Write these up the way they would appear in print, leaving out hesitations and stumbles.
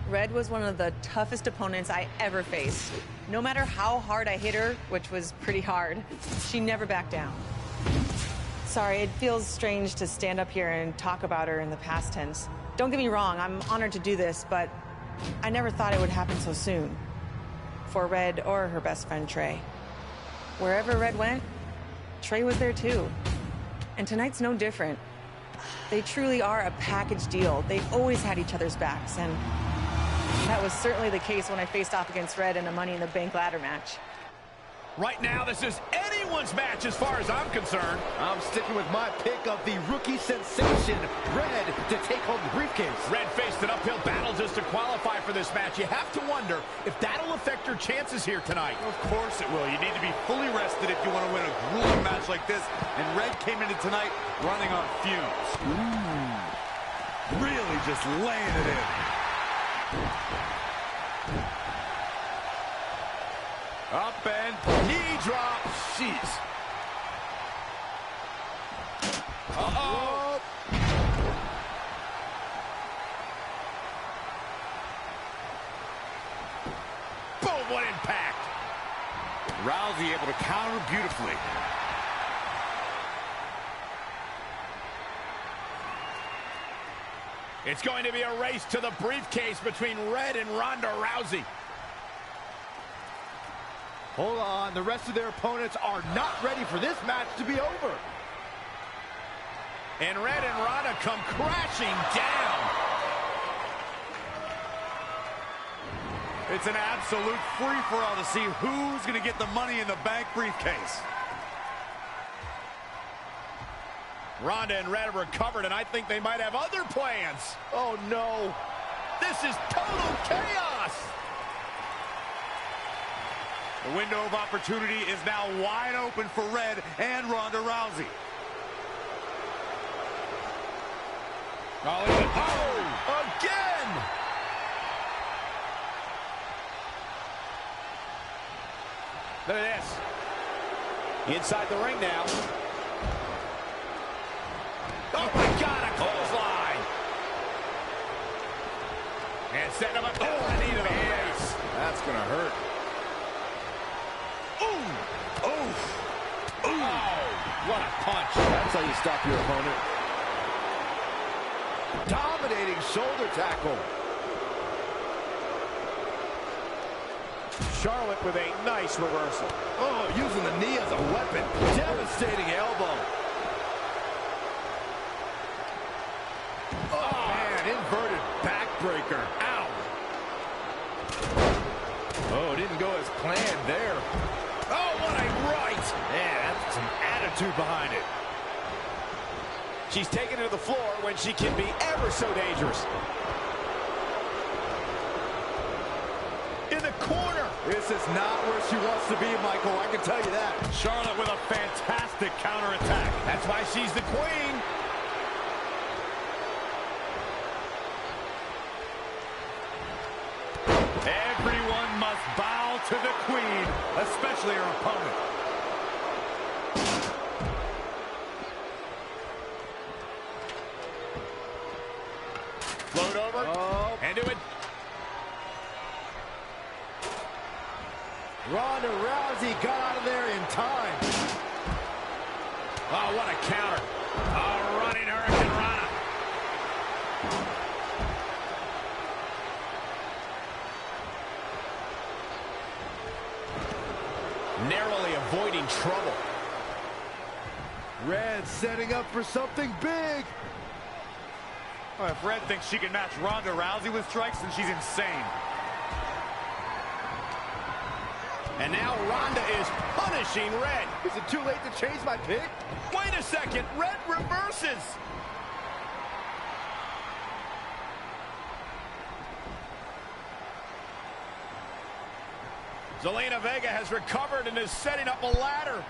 Red was one of the toughest opponents I ever faced. No matter how hard I hit her, which was pretty hard, she never backed down. Sorry, it feels strange to stand up here and talk about her in the past tense. Don't get me wrong, I'm honored to do this, but I never thought it would happen so soon. For Red or her best friend, Trey. Wherever Red went, Trey was there too. And tonight's no different. They truly are a package deal. They've always had each other's backs, and that was certainly the case when I faced off against Red in a Money in the Bank ladder match. Right now, this is anyone's match as far as I'm concerned. I'm sticking with my pick of the rookie sensation, Red, to take home the briefcase. Red faced an uphill battle just to qualify for this match. You have to wonder if that'll affect her chances here tonight. Of course it will. You need to be fully rested if you want to win a grueling match like this. And Red came into tonight running on fumes. Really just laying it in. Up and knee drop. Jeez. Uh-oh. Boom, what impact. Rousey able to counter beautifully. It's going to be a race to the briefcase between Red and Ronda Rousey. Hold on, the rest of their opponents are not ready for this match to be over. And Red and Ronda come crashing down. It's an absolute free-for-all to see who's going to get the Money in the Bank briefcase. Ronda and Red have recovered, and I think they might have other plans. Oh, no. This is total chaos. The window of opportunity is now wide open for Red and Ronda Rousey. Oh, again! Look at this. Inside the ring now. Oh, my God, a clothesline. And setting him up down the knee to the face. That's going to hurt. Ooh! Ooh! Ooh! Oh, what a punch. That's how you stop your opponent. Dominating shoulder tackle. Charlotte with a nice reversal. Oh, using the knee as a weapon. Devastating elbow. Oh, man, inverted backbreaker. Ow. Oh, didn't go as planned there. Oh, what a right. Man, that's some attitude behind it. She's taken it to the floor when she can be ever so dangerous. In the corner. This is not where she wants to be, Michael. I can tell you that. Charlotte with a fantastic counterattack. That's why she's the queen. Everyone must bow to the queen, especially her opponent. Float over. Oh. And do it. Ronda Rousey got out of there in time. Oh, what a counter. Oh, running Hurricane Rana. Narrowly avoiding trouble. Red setting up for something big. Well, if Red thinks she can match Ronda Rousey with strikes, then she's insane. And now Ronda is punishing Red. Is it too late to change my pick? Wait a second. Red reverses. Zelina Vega has recovered and is setting up a ladder.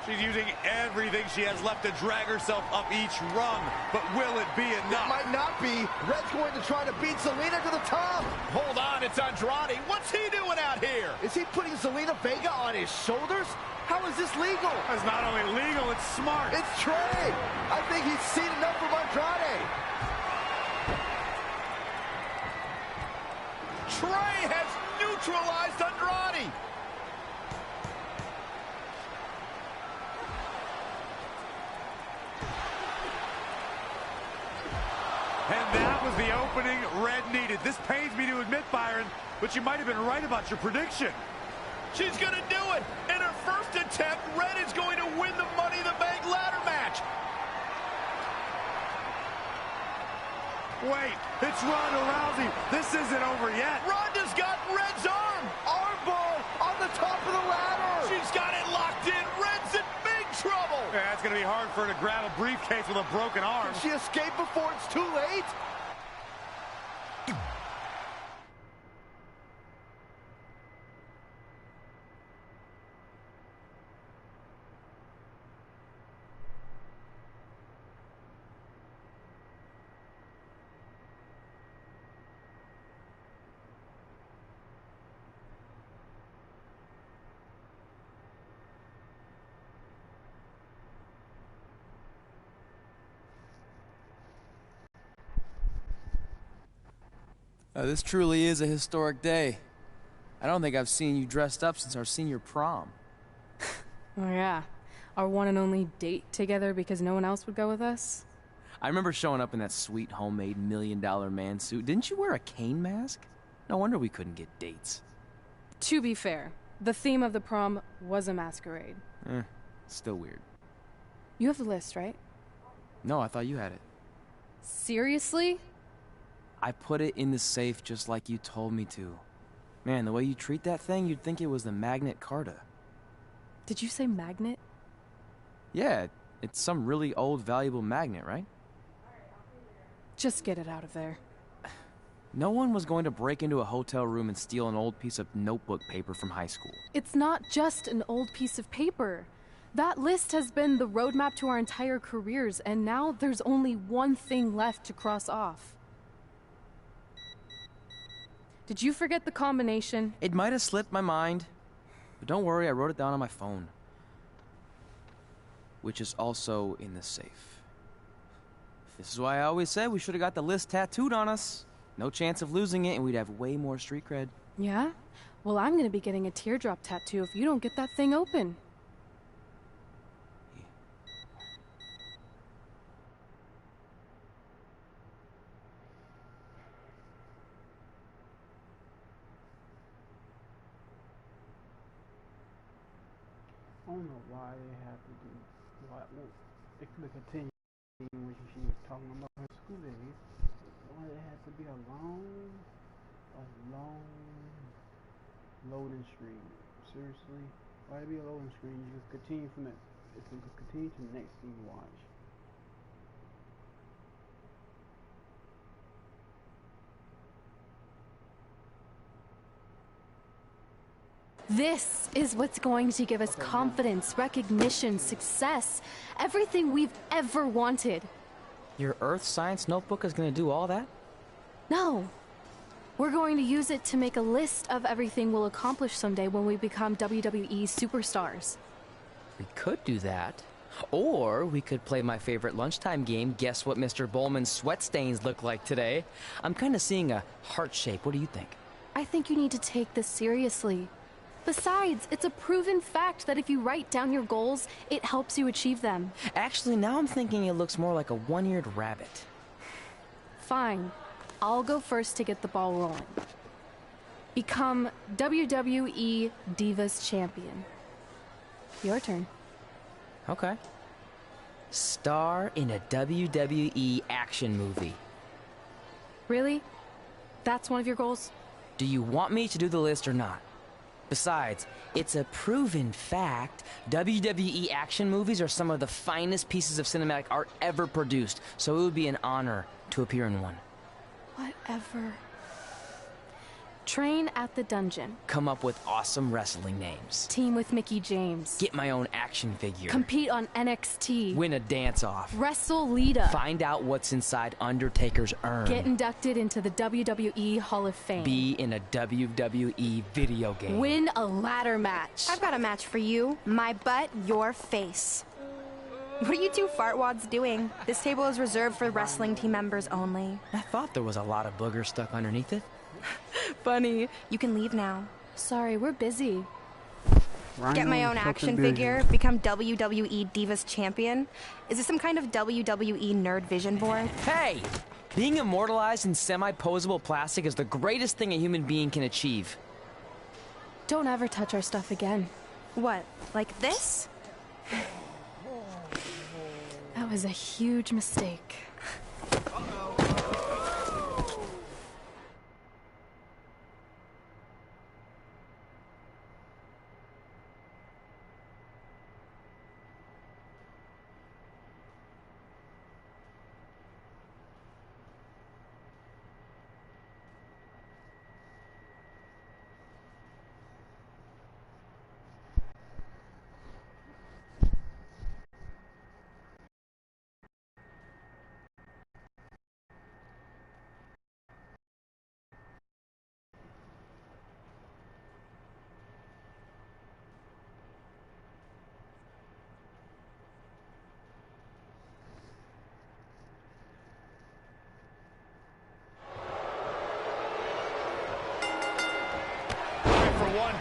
She's using everything she has left to drag herself up each rung. But will it be enough? That might not be. Red's going to try to beat Zelina to the top. Hold on, it's Andrade. What's he doing out here? Is he putting Zelina Vega on his shoulders? How is this legal? It's not only legal, it's smart. It's Trey. I think he's seen enough from Andrade. Trey has neutralized Andrade. And that was the opening Red needed. This pains me to admit, Byron, but you might have been right about your prediction. She's going to do it. In her first attempt, Red is going to win the Money in the Bank ladder match. Wait, it's Ronda Rousey. This isn't over yet. Ronda's got Red's arm. Armbar on the top of the ladder. She's got it locked in. Red's in big trouble. Yeah, it's going to be hard for her to grab a briefcase with a broken arm. Can she escape before it's too late? This truly is a historic day. I don't think I've seen you dressed up since our senior prom. Oh yeah, our one and only date together because no one else would go with us? I remember showing up in that sweet homemade $1 million man suit. Didn't you wear a cane mask? No wonder we couldn't get dates. To be fair, the theme of the prom was a masquerade. Still weird. You have the list, right? No, I thought you had it. Seriously? I put it in the safe just like you told me to. Man, the way you treat that thing, you'd think it was the Magnet Carta. Did you say magnet? Yeah, it's some really old, valuable magnet, right? Just get it out of there. No one was going to break into a hotel room and steal an old piece of notebook paper from high school. It's not just an old piece of paper. That list has been the roadmap to our entire careers, and now there's only one thing left to cross off. Did you forget the combination? It might have slipped my mind, but don't worry, I wrote it down on my phone. Which is also in the safe. This is why I always said we should have got the list tattooed on us. No chance of losing it, and we'd have way more street cred. Yeah? Well, I'm gonna be getting a teardrop tattoo if you don't get that thing open. I don't know why they have to do why they could have continued when she was talking about her school days. Why it has to be a long loading screen. Seriously? Why be a loading screen? You just continue from it. It can continue to the next thing you watch. This is what's going to give us confidence, recognition, success, everything we've ever wanted. Your Earth Science notebook is going to do all that? No. We're going to use it to make a list of everything we'll accomplish someday when we become WWE superstars. We could do that. Or we could play my favorite lunchtime game, Guess What Mr. Bowman's Sweat Stains Look Like Today. I'm kind of seeing a heart shape. What do you think? I think you need to take this seriously. Besides, it's a proven fact that if you write down your goals, it helps you achieve them. Actually, now I'm thinking it looks more like a one-eared rabbit. Fine. I'll go first to get the ball rolling. Become WWE Divas Champion. Your turn. Okay. Star in a WWE action movie. Really? That's one of your goals? Do you want me to do the list or not? Besides, it's a proven fact, WWE action movies are some of the finest pieces of cinematic art ever produced, so it would be an honor to appear in one. Whatever. Train at the dungeon. Come up with awesome wrestling names. Team with Mickey James. Get my own action figure. Compete on NXT. Win a dance-off. Wrestle Lita. Find out what's inside Undertaker's urn. Get inducted into the WWE Hall of Fame. Be in a WWE video game. Win a ladder match. I've got a match for you. My butt, your face. What are you two fartwads doing? This table is reserved for wrestling team members only. I thought there was a lot of boogers stuck underneath it. Funny. You can leave now. Sorry, we're busy. Get my own action figure, become WWE Divas Champion? Is this some kind of WWE nerd vision board? Hey! Being immortalized in semi-posable plastic is the greatest thing a human being can achieve. Don't ever touch our stuff again. What, like this? That was a huge mistake.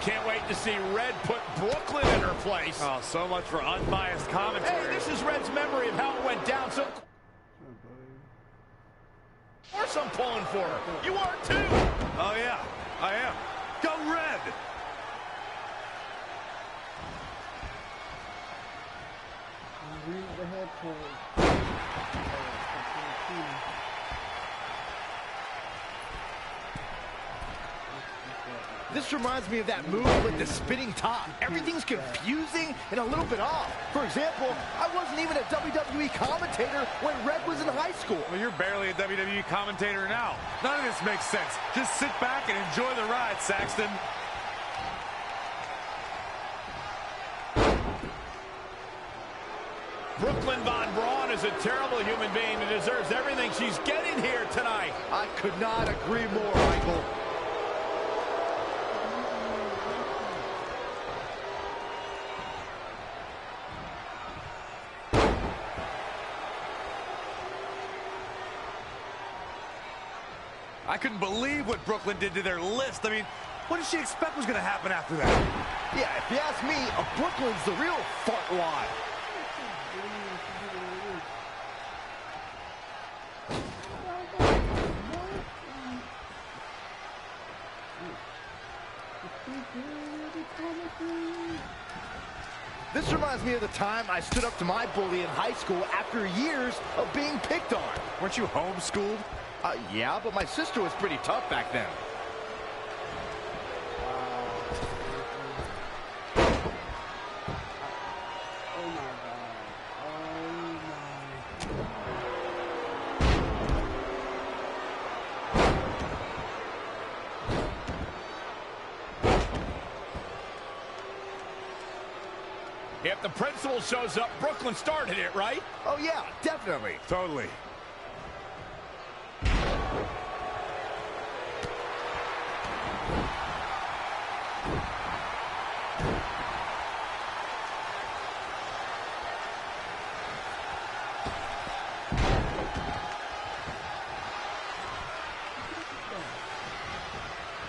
Can't wait to see Red put Brooklyn in her place. Oh, so much for unbiased commentary. Hey, this is Red's memory of how it went down. So, of course I'm pulling for her. You are too. Oh, yeah, I am. Go Red! This reminds me of that move with the spinning top. Everything's confusing and a little bit off. For example, I wasn't even a WWE commentator when Red was in high school. Well, you're barely a WWE commentator now. None of this makes sense. Just sit back and enjoy the ride, Saxton. Brooklyn Von Braun is a terrible human being who deserves everything she's getting here tonight. I could not agree more, Michael. I couldn't believe what Brooklyn did to their list. I mean, what did she expect was going to happen after that? Yeah, if you ask me, Brooklyn's the real fartwad. This reminds me of the time I stood up to my bully in high school after years of being picked on. Weren't you homeschooled? Yeah, but my sister was pretty tough back then. If the principal shows up, Brooklyn started it, right? Oh, yeah, definitely. Totally.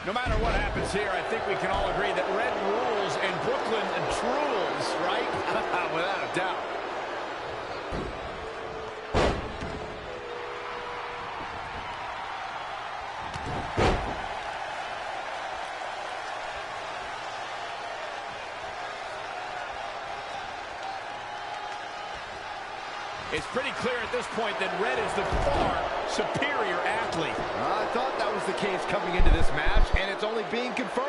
No matter what happens here, I think we can all agree that Red rules and Brooklyn drools, right? Without a doubt. It's pretty clear at this point that Red is the far superior athlete. I thought that was the case coming into this match, and it's only being confirmed.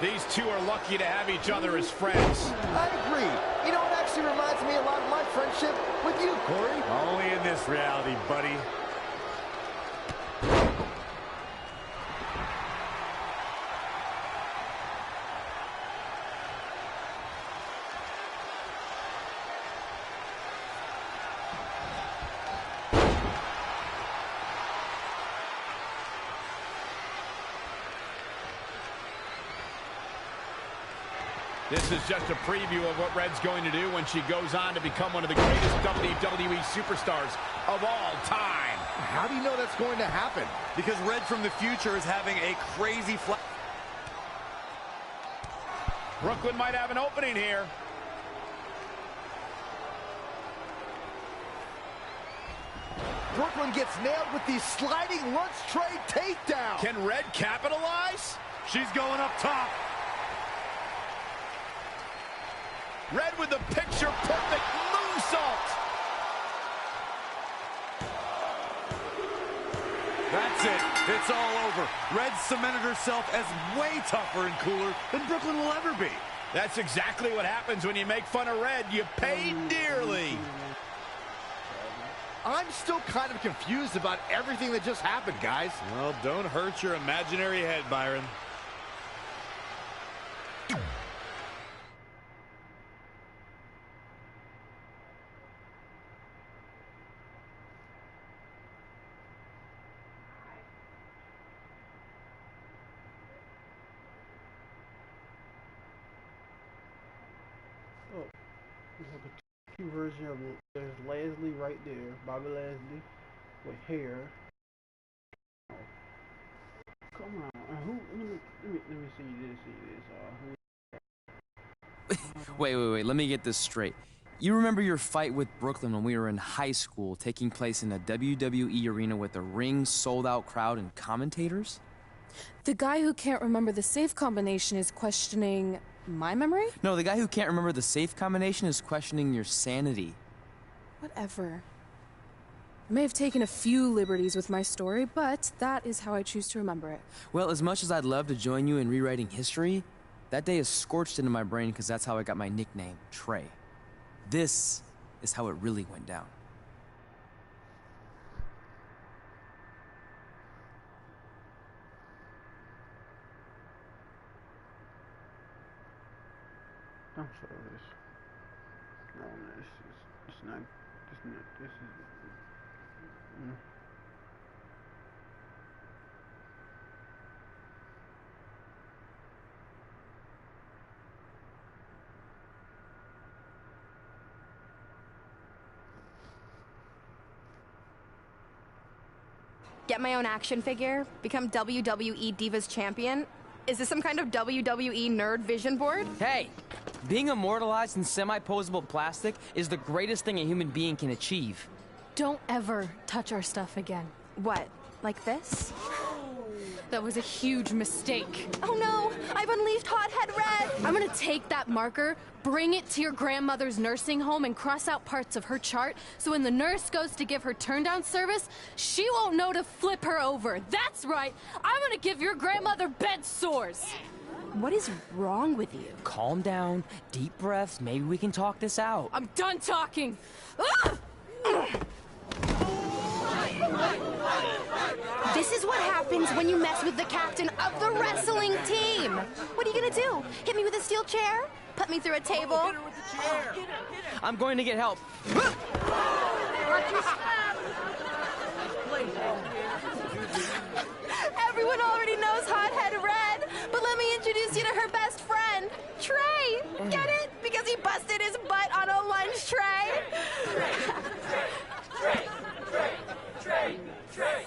These two are lucky to have each other as friends. I agree. You know, it actually reminds me a lot of my friendship with you, Corey. Only in this reality, buddy. This is just a preview of what Red's going to do when she goes on to become one of the greatest WWE superstars of all time. How do you know that's going to happen? Because Red from the future is having a crazy flash. Brooklyn might have an opening here. Brooklyn gets nailed with the sliding lunch tray takedown. Can Red capitalize? She's going up top. Red with the picture-perfect moonsault. That's it. It's all over. Red cemented herself as way tougher and cooler than Brooklyn will ever be. That's exactly what happens when you make fun of Red. You pay dearly. I'm still kind of confused about everything that just happened, guys. Well, don't hurt your imaginary head, Byron. Oh, there's like a two version of it. There's Leslie right there, Bobby Leslie, with hair. Oh, come on, who? Let me see this. Wait, let me get this straight. You remember your fight with Brooklyn when we were in high school, taking place in a WWE arena with a ring, sold-out crowd, and commentators? The guy who can't remember the safe combination is questioning my memory? No, the guy who can't remember the safe combination is questioning your sanity. Whatever. I may have taken a few liberties with my story, but that is how I choose to remember it. Well, as much as I'd love to join you in rewriting history, that day is scorched into my brain because that's how I got my nickname, Trey. This is how it really went down. I'm sorry, no, it's not, this is, Get my own action figure, become WWE Divas Champion. Is this some kind of WWE nerd vision board? Hey! Being immortalized in semi-posable plastic is the greatest thing a human being can achieve. Don't ever touch our stuff again. What, like this? That was a huge mistake. Oh no, I've unleashed Hothead Red! I'm gonna take that marker, bring it to your grandmother's nursing home, and cross out parts of her chart, so when the nurse goes to give her turn-down service, she won't know to flip her over. That's right, I'm gonna give your grandmother bed sores. What is wrong with you? Calm down, deep breaths, maybe we can talk this out. I'm done talking. This is what happens when you mess with the captain of the wrestling team. What are you gonna do? Hit me with a steel chair? Put me through a table? Hit her with the chair. I'm going to get help. Everyone already knows Hothead Red, but let me introduce you to her best friend, Trey. Get it? Because he busted his butt on a lunch tray. Trey.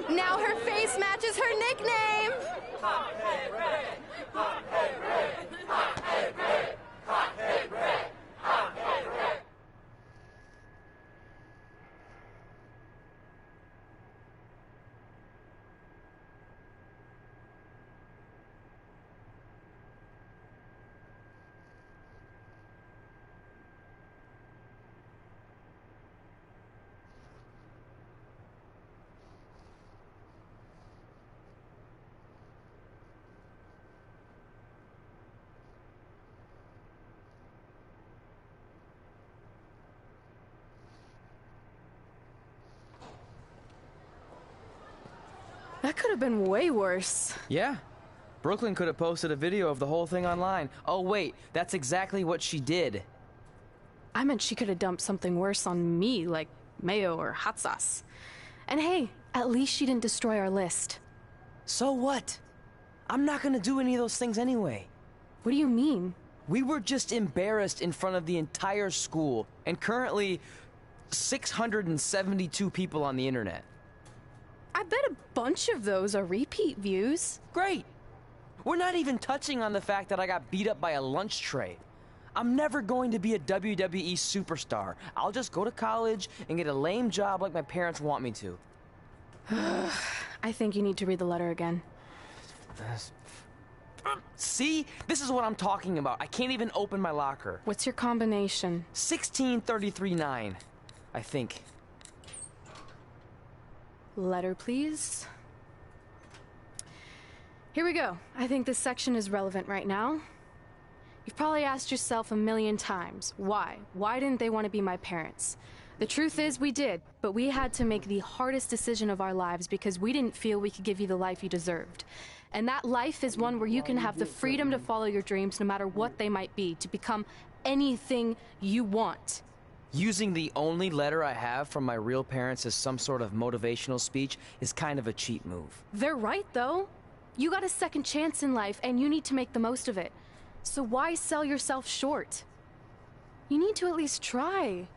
Now her face matches her nickname. Hothead Red. Hothead Red. Hothead Red. Hothead Red. Hothead Red. That could have been way worse. Yeah. Brooklyn could have posted a video of the whole thing online. Oh, wait, that's exactly what she did. I meant she could have dumped something worse on me, like mayo or hot sauce. And hey, at least she didn't destroy our list. So what? I'm not gonna do any of those things anyway. What do you mean? We were just embarrassed in front of the entire school, and currently 672 people on the internet. I bet a bunch of those are repeat views. Great! We're not even touching on the fact that I got beat up by a lunch tray. I'm never going to be a WWE superstar. I'll just go to college and get a lame job like my parents want me to. I think you need to read the letter again. See? This is what I'm talking about. I can't even open my locker. What's your combination? 1633-9, I think. Letter, please. Here we go. I think this section is relevant right now. You've probably asked yourself a million times, why? Why didn't they want to be my parents? The truth is, we did, but we had to make the hardest decision of our lives because we didn't feel we could give you the life you deserved. And that life is one where you can have the freedom to follow your dreams no matter what they might be, to become anything you want. Using the only letter I have from my real parents as some sort of motivational speech is kind of a cheap move. They're right, though. You got a second chance in life, and you need to make the most of it. So why sell yourself short? You need to at least try.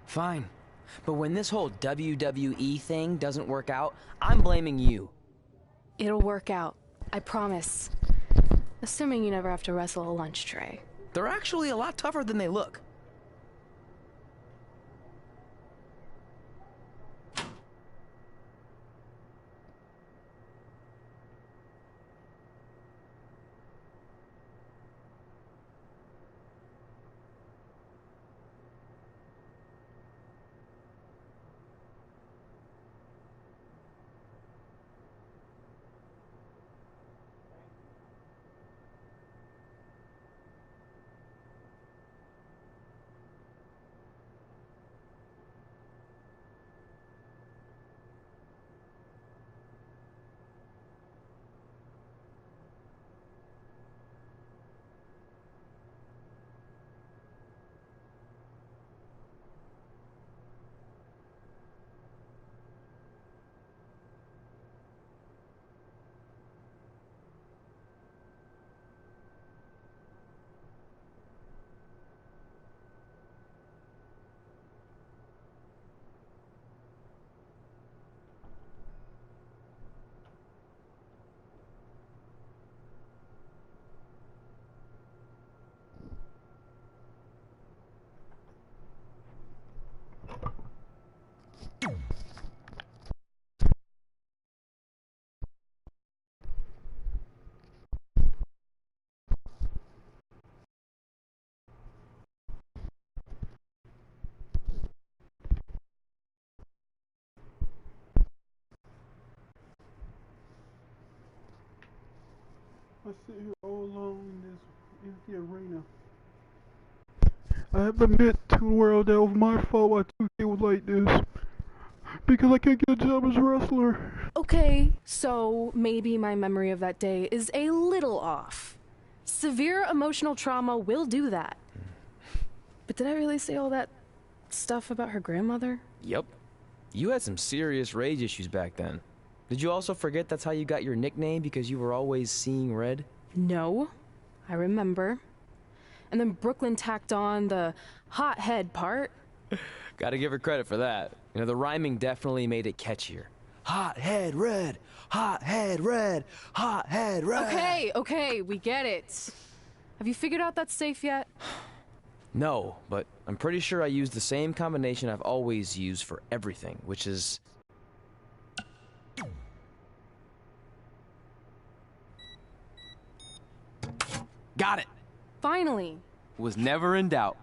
Fine. But when this whole WWE thing doesn't work out, I'm blaming you. It'll work out. I promise. Assuming you never have to wrestle a lunch tray. They're actually a lot tougher than they look. I sit here all alone in this empty arena. I have to admit to the world that it was my fault why 2K was like this. Because I can't get a job as a wrestler. Okay, so maybe my memory of that day is a little off. Severe emotional trauma will do that. But did I really say all that stuff about her grandmother? Yep. You had some serious rage issues back then. Did you also forget that's how you got your nickname, because you were always seeing red? No, I remember. And then Brooklyn tacked on the hot head part. Gotta give her credit for that. You know, the rhyming definitely made it catchier. Hot head red, hot head red, hot head red. Okay, we get it. Have you figured out that safe yet? No, but I'm pretty sure I used the same combination I've always used for everything, which is... Got it! Finally. Was never in doubt.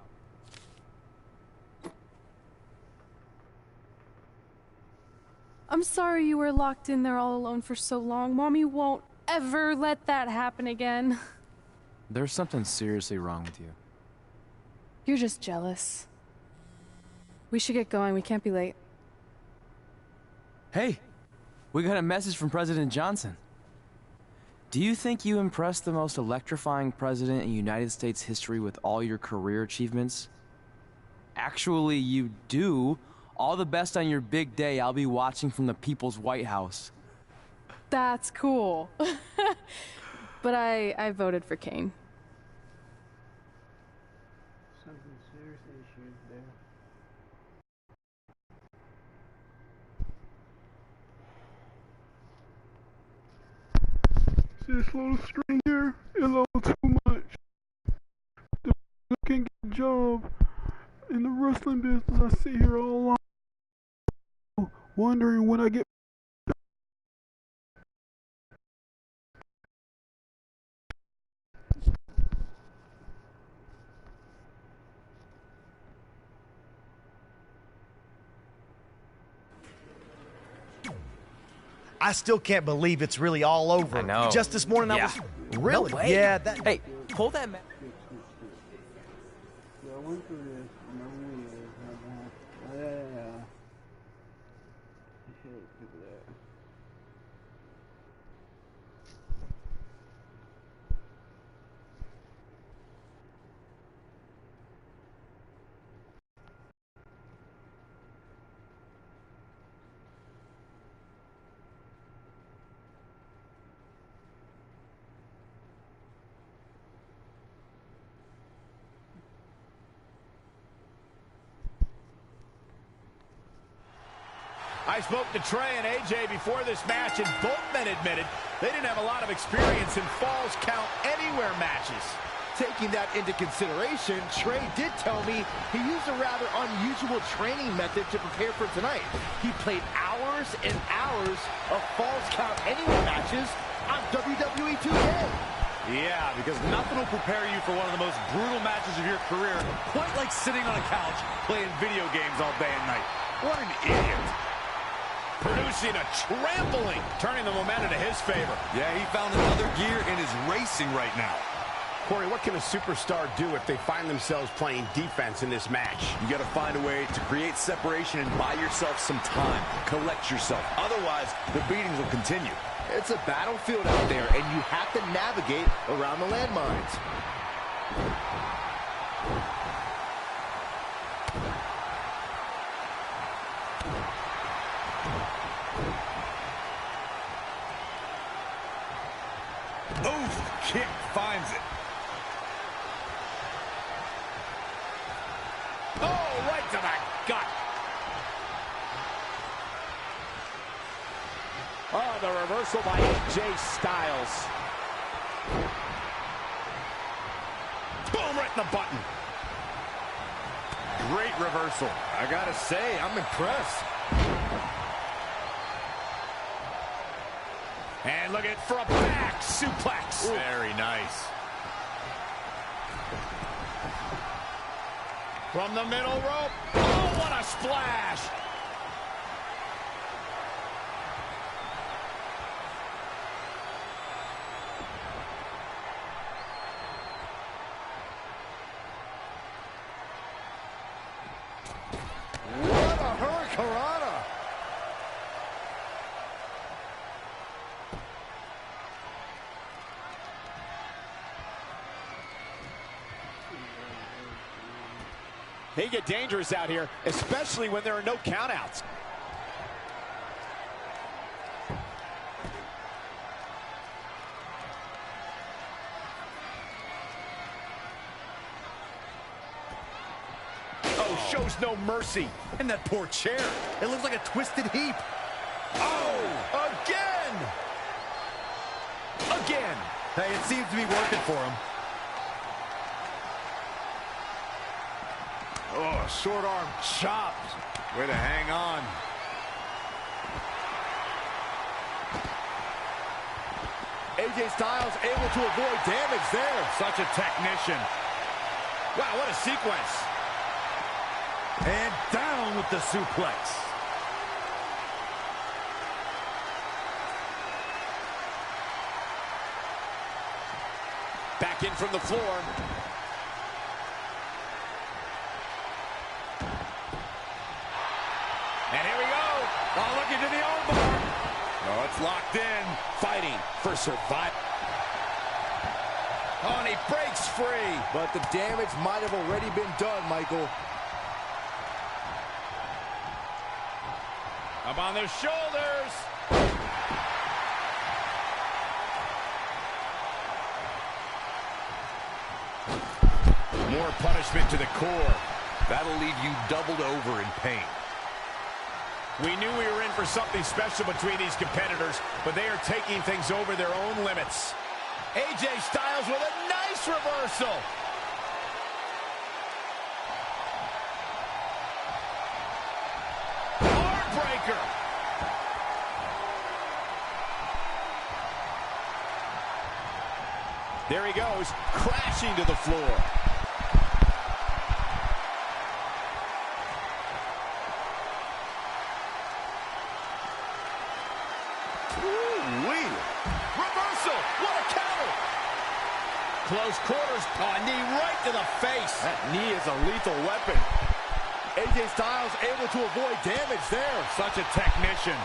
I'm sorry you were locked in there all alone for so long. Mommy won't ever let that happen again. There's something seriously wrong with you. You're just jealous. We should get going. We can't be late. Hey, we got a message from President Johnson. Do you think you impressed the most electrifying president in United States history with all your career achievements? Actually, you do. All the best on your big day. I'll be watching from the People's White House. That's cool. But I voted for Kane. Something serious issues there. See this little string here? It's a little too much. The can't get a job in the wrestling business. I sit here all along, wondering when I get. I still can't believe it's really all over. I know. Just this morning I was... Really? No way. Yeah, that... Hey, pull that... Yeah, I went through this. No weird. Yeah. Look at that. I spoke to Trey and AJ before this match, and both men admitted they didn't have a lot of experience in Falls Count Anywhere matches. Taking that into consideration, Trey did tell me he used a rather unusual training method to prepare for tonight. He played hours and hours of Falls Count Anywhere matches on WWE 2K. Yeah, because nothing will prepare you for one of the most brutal matches of your career, quite like sitting on a couch playing video games all day and night. What an idiot. Producing a trampling, turning the momentum to his favor. Yeah, he found another gear in his racing right now. Corey, what can a superstar do if they find themselves playing defense in this match? You got to find a way to create separation and buy yourself some time. Collect yourself. Otherwise, the beatings will continue. It's a battlefield out there, and you have to navigate around the landmines. Oof, kick finds it. Oh, right to the gut. Oh, the reversal by AJ Styles. Boom, right in the button. Great reversal. I gotta say, I'm impressed. And look at for a back suplex. Ooh. Very nice. From the middle rope. Oh, what a splash. What a hurricanrana! They get dangerous out here, especially when there are no countouts. Oh, shows no mercy. And that poor chair. It looks like a twisted heap. Oh, again! Again! Hey, it seems to be working for him. Oh, short arm chopped. Way to hang on. AJ Styles able to avoid damage there. Such a technician. Wow, what a sequence. And down with the suplex. Back in from the floor. And here we go. Oh, look into the armbar. Oh, it's locked in. Fighting for survival. Oh, and he breaks free. But the damage might have already been done, Michael. Up on their shoulders. More punishment to the core. That'll leave you doubled over in pain. We knew we were in for something special between these competitors, but they are taking things over their own limits. AJ Styles with a nice reversal. Heartbreaker. There he goes, crashing to the floor. Reversal! What a counter! Close quarters. Oh, a knee right to the face. That knee is a lethal weapon. AJ Styles able to avoid damage there. Such a technician.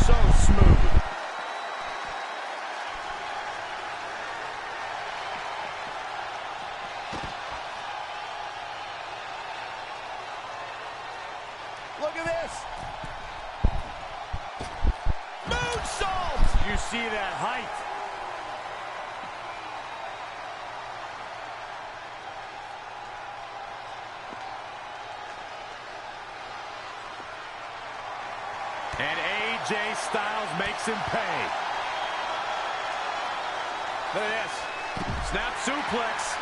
So smooth. Look at this. Moonsault! You see that height. And AJ Styles makes him pay. Look at this. Snap suplex.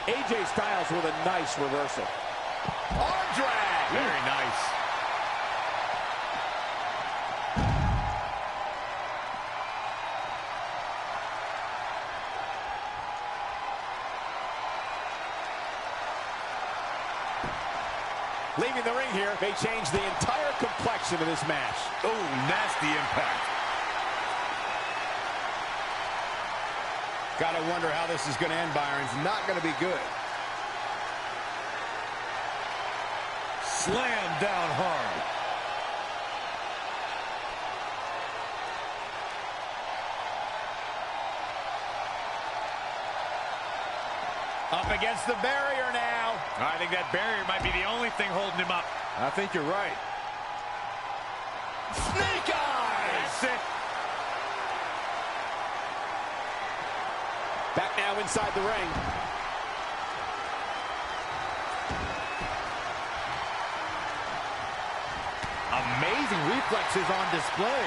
AJ Styles with a nice reversal. Arm drag. Very nice. Leaving the ring here may change the entire complexion of this match. Oh, nasty impact. Gotta wonder how this is going to end, Byron. It's not going to be good. Slam down hard. Up against the barrier now. I think that barrier might be the only thing holding him up. I think you're right. Snake eyes! That's it. Back now inside the ring. Amazing reflexes on display.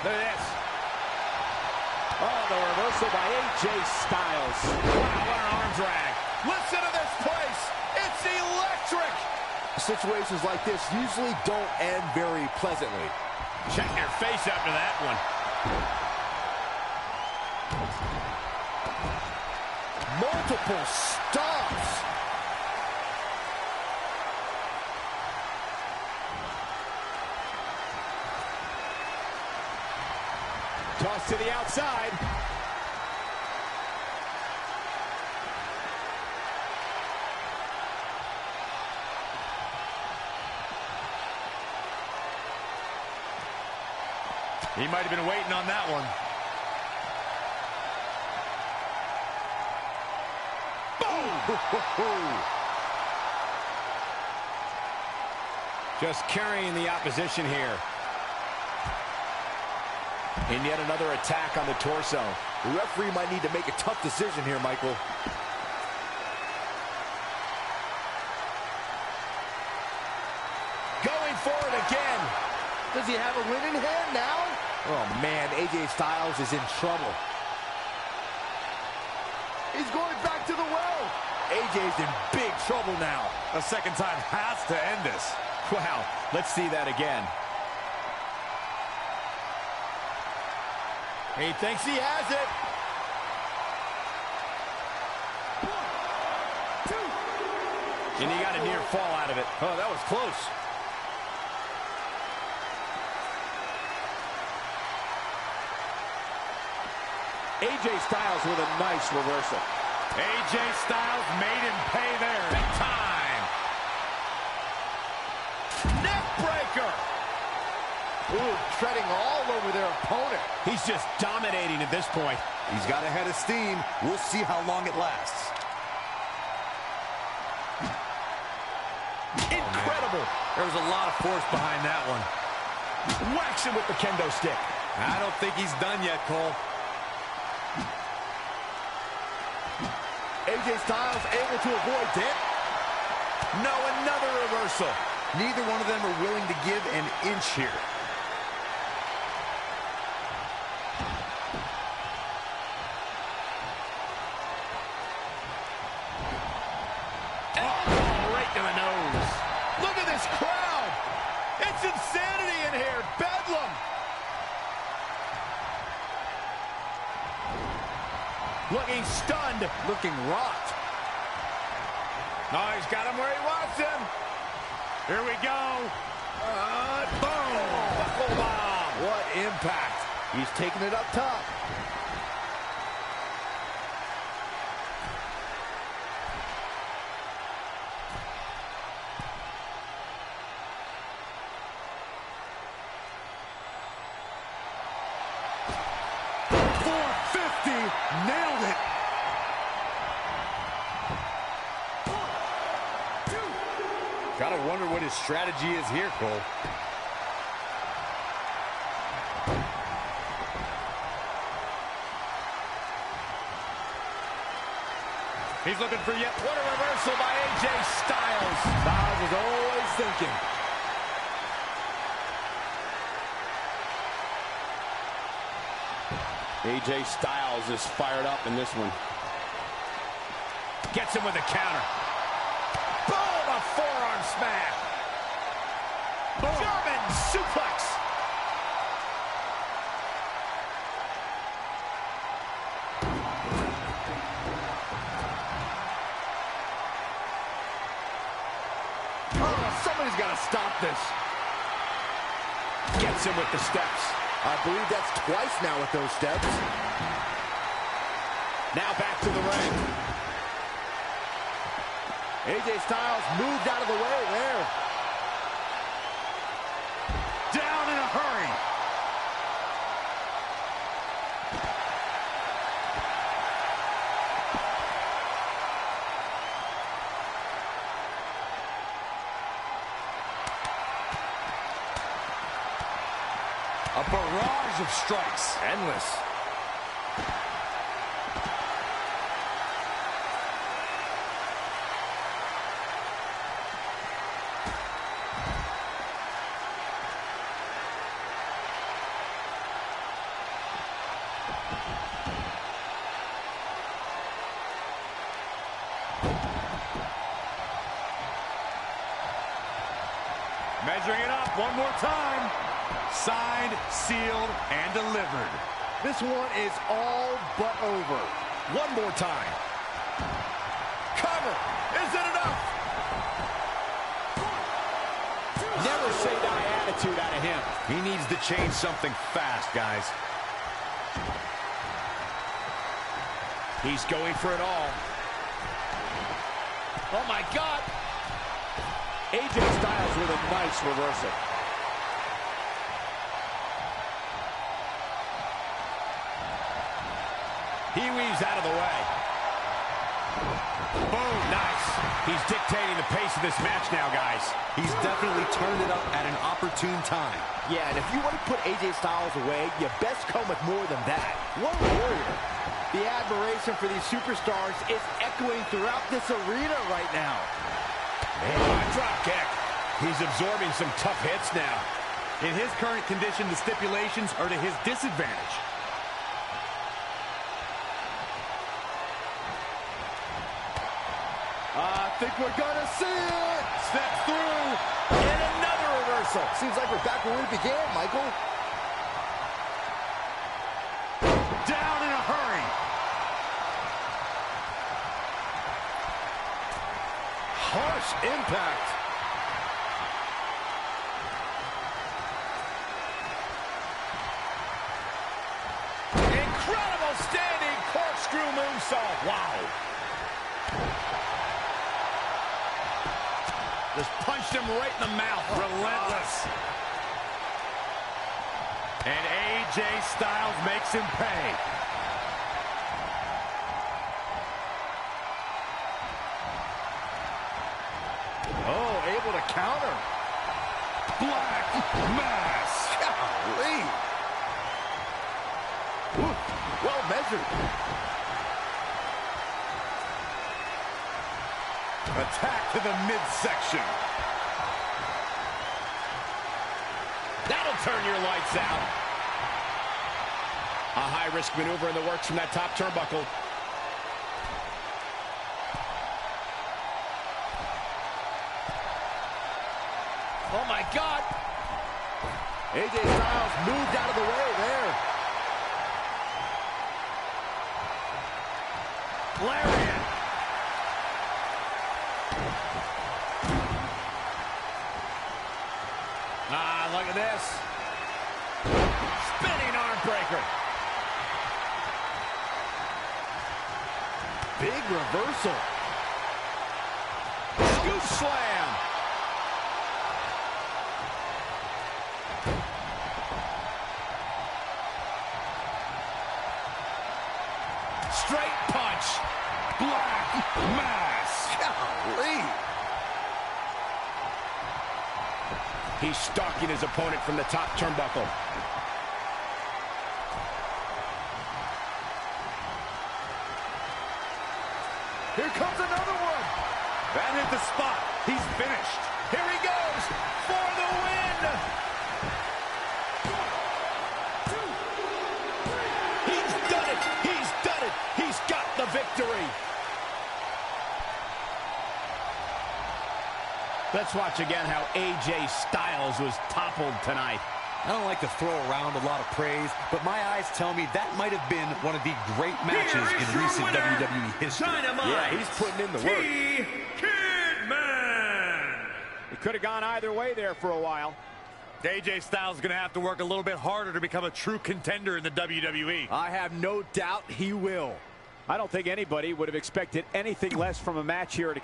Look at this. Oh, the reversal by AJ Styles. Wow, what an arm drag. Listen to this place. It's electric. Situations like this usually don't end very pleasantly. Check your face after that one. Multiple stops. Toss to the outside. He might have been waiting on that one. Just carrying the opposition here. And yet another attack on the torso. The referee might need to make a tough decision here, Michael. Going for it again. Does he have a winning hand now? Oh, man, AJ Styles is in trouble. He's going back to the well. AJ's in big trouble now. A second time has to end this. Wow, let's see that again. He thinks he has it. 1, 2. And he got a near fall out of it. Oh, that was close. AJ Styles with a nice reversal. AJ Styles made him pay there. Big time. Neck breaker. Ooh, treading all over their opponent. He's just dominating at this point. He's got a head of steam. We'll see how long it lasts. Incredible. There was a lot of force behind that one. Whacks him with the kendo stick. I don't think he's done yet, Cole. AJ Styles able to avoid that. No, another reversal. Neither one of them are willing to give an inch here. Oh, right to the nose. Look at this crowd. It's insanity in here. Bedlam. Looking stunned. Looking rocked. Oh, he's got him where he wants him. Here we go. Boom. Buckle bomb. What impact. He's taking it up top. Nailed it. Gotta wonder what his strategy is here, Cole. He's looking for yet. What a reversal by AJ Styles. Styles is always thinking. AJ Styles is fired up in this one. Gets him with a counter. Boom! A forearm smash. Boom. German suplex. Oh, somebody's got to stop this. Gets him with the steps. I believe that's twice now with those steps. Now back to the ring. AJ Styles moved out of the way there. Down in a hurry. A barrage of strikes. Endless. Measuring it up one more time. Signed, sealed, and delivered. This one is all but over. One more time. Cover. Is it enough? Never say die attitude out of him. He needs to change something fast, guys. He's going for it all. Oh, my God. AJ Styles with a nice reversal. He weaves out of the way. Boom, nice. He's dictating the pace of this match now, guys. He's definitely turned it up at an opportune time. Yeah, and if you want to put AJ Styles away, you best come with more than that. What a warrior. The admiration for these superstars is echoing throughout this arena right now. Man, drop kick. He's absorbing some tough hits now. In his current condition, the stipulations are to his disadvantage. I think we're gonna see it. Steps through. And another reversal. Seems like we're back where we began, Michael. Down in a hurry. Harsh impact. Incredible standing corkscrew moonsault. Wow. Just punched him right in the mouth. Relentless. And AJ Styles makes him pay. Oh, able to counter. Black Mass. Golly. Ooh, well measured. Attack to the midsection. That'll turn your lights out. A high-risk maneuver in the works from that top turnbuckle. Oh, my God. AJ Styles moved out of the way there. Lariat. Ah, look at this. Spinning arm breaker. Big reversal. Scoop slam. Straight punch. Black Mass. Golly. He's stalking his opponent from the top turnbuckle. Here comes another one. That hit the spot. He's finished. Here he goes for the win. He's done it. He's done it. He's got the victory. Let's watch again how AJ Styles was toppled tonight. I don't like to throw around a lot of praise, but my eyes tell me that might have been one of the great matches in recent WWE history. Yeah, he's putting in the work. It could have gone either way there for a while. AJ Styles is going to have to work a little bit harder to become a true contender in the WWE. I have no doubt he will. I don't think anybody would have expected anything less from a match here at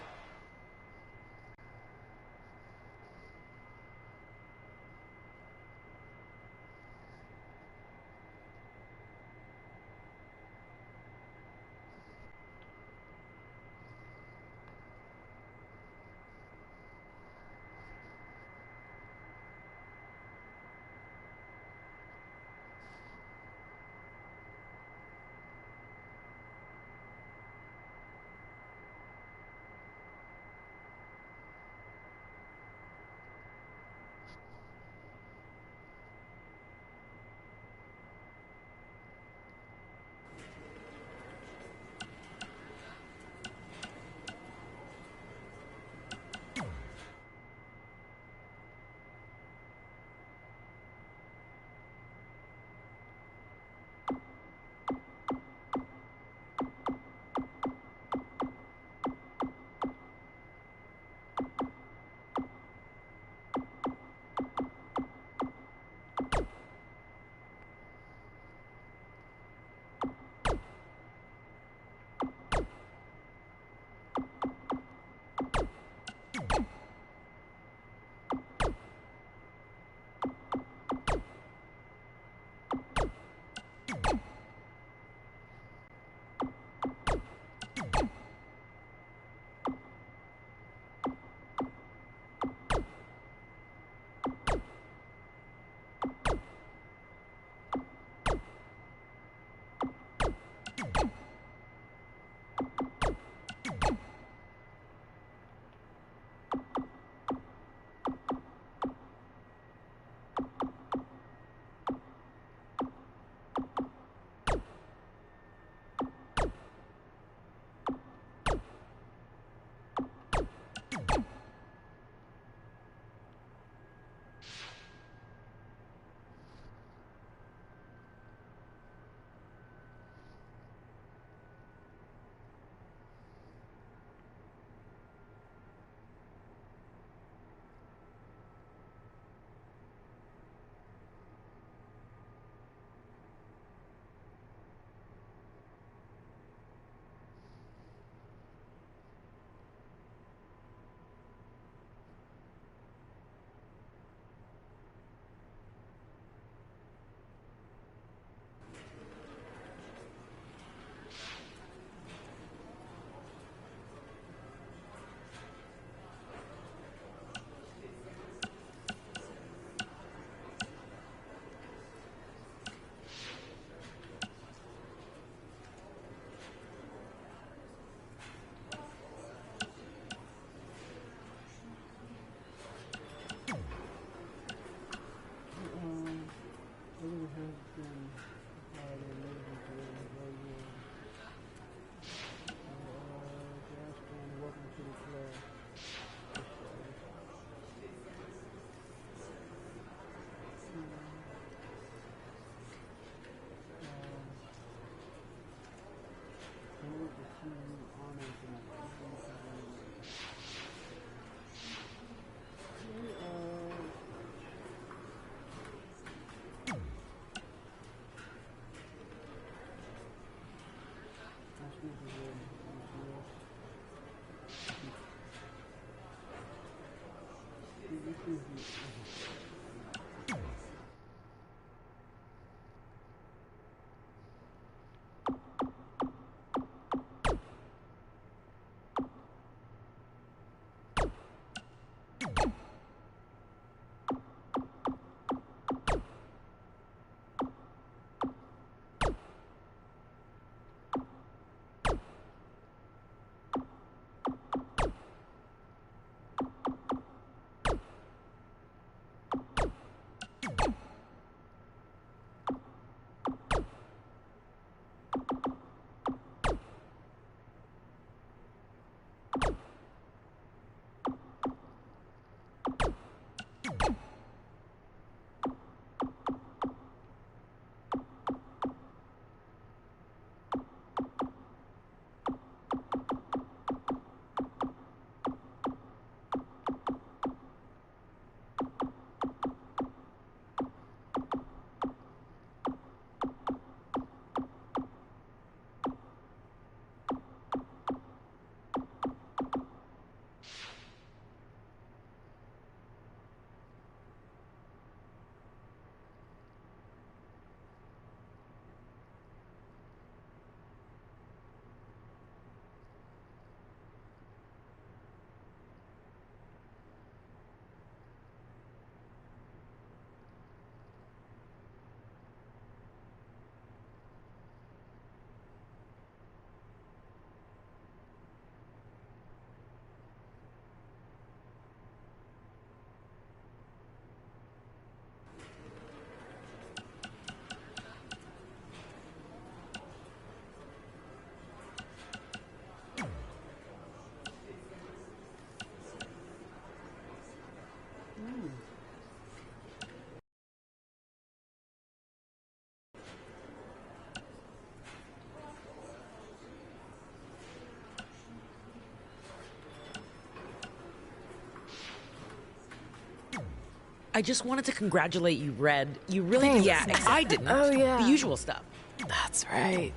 I just wanted to congratulate you, Red. You really... Thanks. Yeah, I didn't. Oh, yeah. The usual stuff. That's right.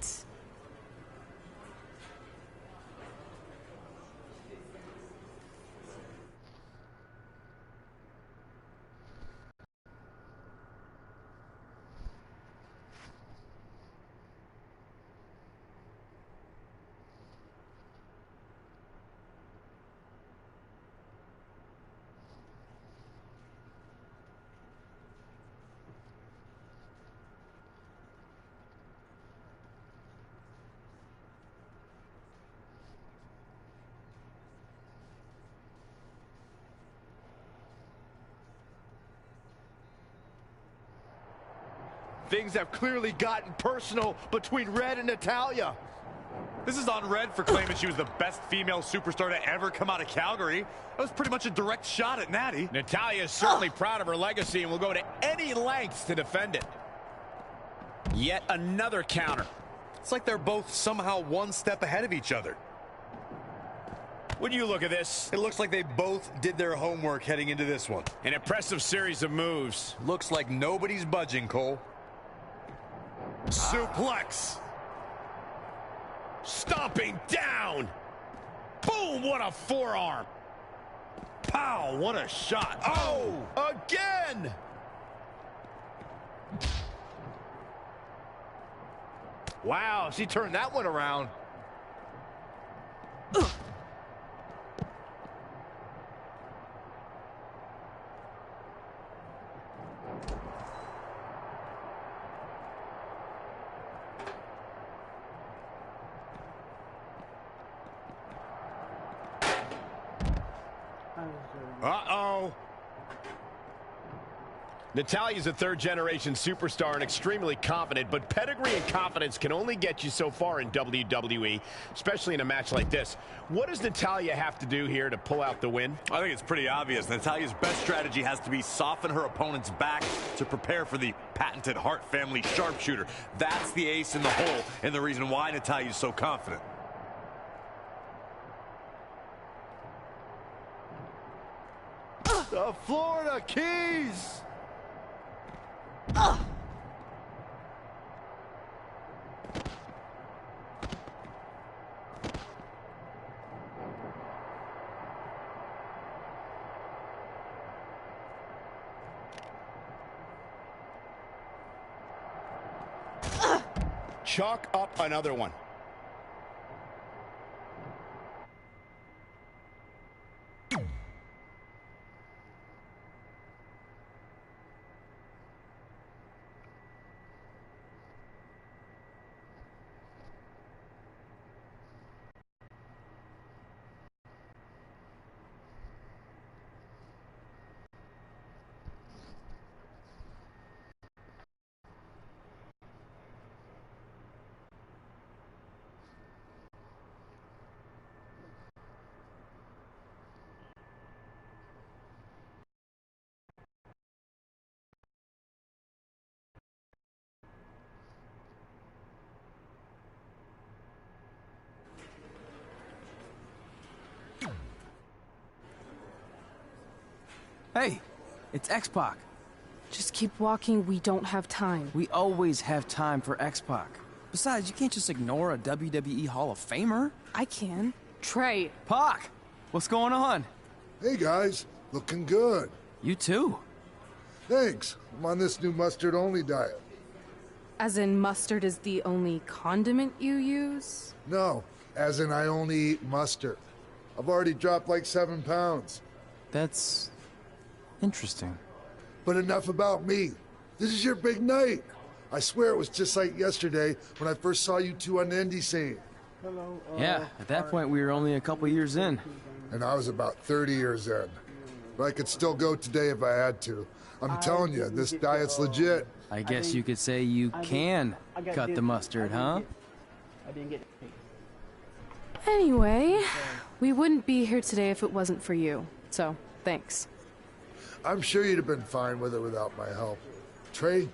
Things have clearly gotten personal between Red and Natalya. This is on Red for claiming she was the best female superstar to ever come out of Calgary. That was pretty much a direct shot at Natty. Natalya is certainly proud of her legacy and will go to any lengths to defend it. Yet another counter. It's like they're both somehow one step ahead of each other. When you look at this, It looks like they both did their homework heading into this one. an impressive series of moves. Looks like nobody's budging, Cole. Suplex. Stomping down. Boom, what a forearm. Pow, what a shot. Oh, again. Wow, she turned that one around. Uh-oh. Natalya's a third-generation superstar and extremely confident, but pedigree and confidence can only get you so far in WWE, especially in a match like this. What does Natalya have to do here to pull out the win? I think it's pretty obvious. Natalya's best strategy has to be soften her opponent's back to prepare for the patented Hart family sharpshooter. That's the ace in the hole and the reason why Natalya's so confident. The Florida Keys. Chalk up another one. Hey, it's X-Pac. Just keep walking, we don't have time. We always have time for X-Pac. Besides, you can't just ignore a WWE Hall of Famer. I can. Trey. Pac, what's going on? Hey guys, looking good. You too. Thanks. I'm on this new mustard-only diet. As in mustard is the only condiment you use? No, as in I only eat mustard. I've already dropped like 7 pounds. That's interesting. But enough about me. This is your big night. I swear it was just like yesterday when I first saw you two on the indie scene. Hello. Yeah, at that point we were only a couple years in. And I was about 30 years in. But I could still go today if I had to. I'm telling you, this diet's legit. I guess you could say you can cut the mustard, huh? I didn't get it. Anyway, we wouldn't be here today if it wasn't for you. So, thanks. I'm sure you'd have been fine with it without my help. Trey,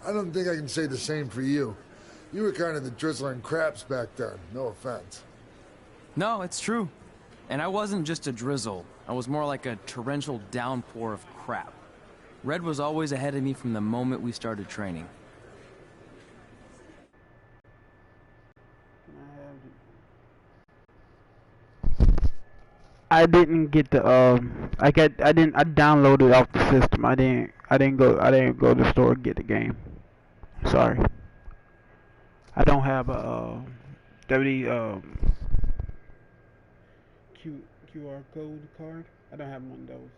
I don't think I can say the same for you. You were kind of the drizzling craps back then, no offense. No, it's true. And I wasn't just a drizzle. I was more like a torrential downpour of crap. Red was always ahead of me from the moment we started training. I didn't get the I downloaded it off the system. I didn't go to the store and get the game. Sorry. I don't have a WWE QR code card. I don't have one of those.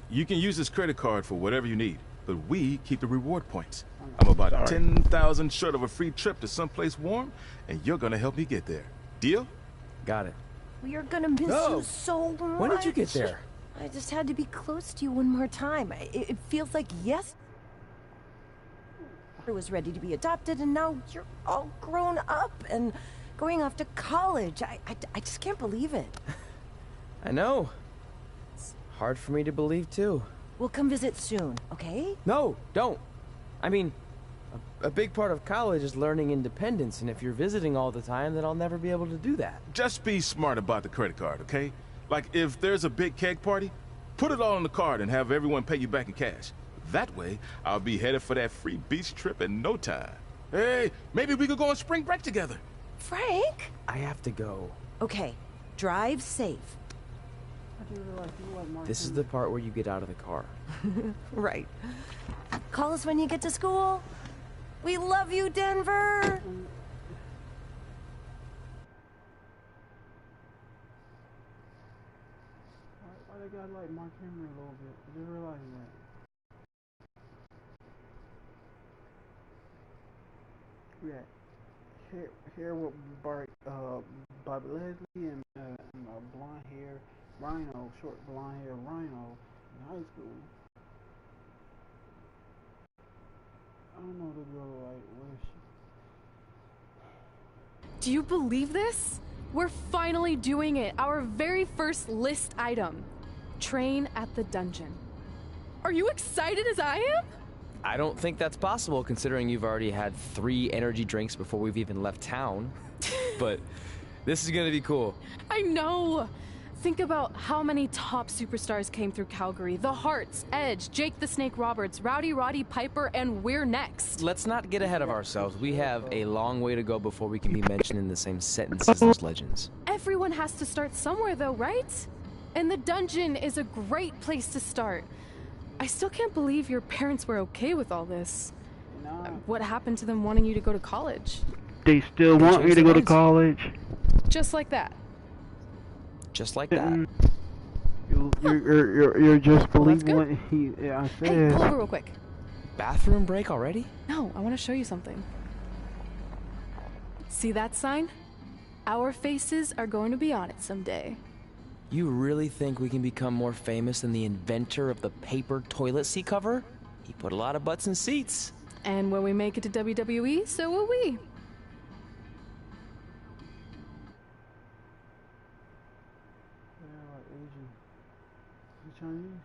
You can use this credit card for whatever you need, but we keep the reward points. I'm about 10,000 short of a free trip to someplace warm, and you're gonna help me get there. Deal? Got it. We are gonna miss you so much. When did you get there? I just had to be close to you one more time. It feels like yes. I was ready to be adopted, and now you're all grown up and going off to college. I just can't believe it. I know. It's hard for me to believe, too. We'll come visit soon, okay? No, don't. I mean, a big part of college is learning independence, and if you're visiting all the time, then I'll never be able to do that. Just be smart about the credit card, okay? Like, if there's a big keg party, put it all on the card and have everyone pay you back in cash. That way, I'll be headed for that free beach trip in no time. Hey, maybe we could go on spring break together. Frank? I have to go. Okay, drive safe. This is the part where you get out of the car. Right. Call us when you get to school. We love you, Denver! Why they got like Mark Henry a little bit? I didn't realize that. Yeah. Here with Bobby Leslie and blonde hair Rhino, short blonde hair Rhino in high school. I don't know the girl like where is she? Do you believe this? We're finally doing it. Our very first list item. Train at the dungeon. Are you excited as I am? I don't think that's possible, considering you've already had 3 energy drinks before we've even left town. But this is gonna be cool. I know. Think about how many top superstars came through Calgary. The Hearts, Edge, Jake the Snake Roberts, Rowdy Roddy Piper, and we're next. Let's not get ahead of ourselves. We have a long way to go before we can be mentioned in the same sentence as those legends. Everyone has to start somewhere though, right? And the dungeon is a great place to start. I still can't believe your parents were okay with all this. What happened to them wanting you to go to college? They still want me to go to college. Just like that. Just like that. You're just believing what he said. Hey, pull over real quick. Bathroom break already? No, I want to show you something. See that sign? Our faces are going to be on it someday. You really think we can become more famous than the inventor of the paper toilet seat cover? He put a lot of butts in seats. And when we make it to WWE, so will we. Chinese?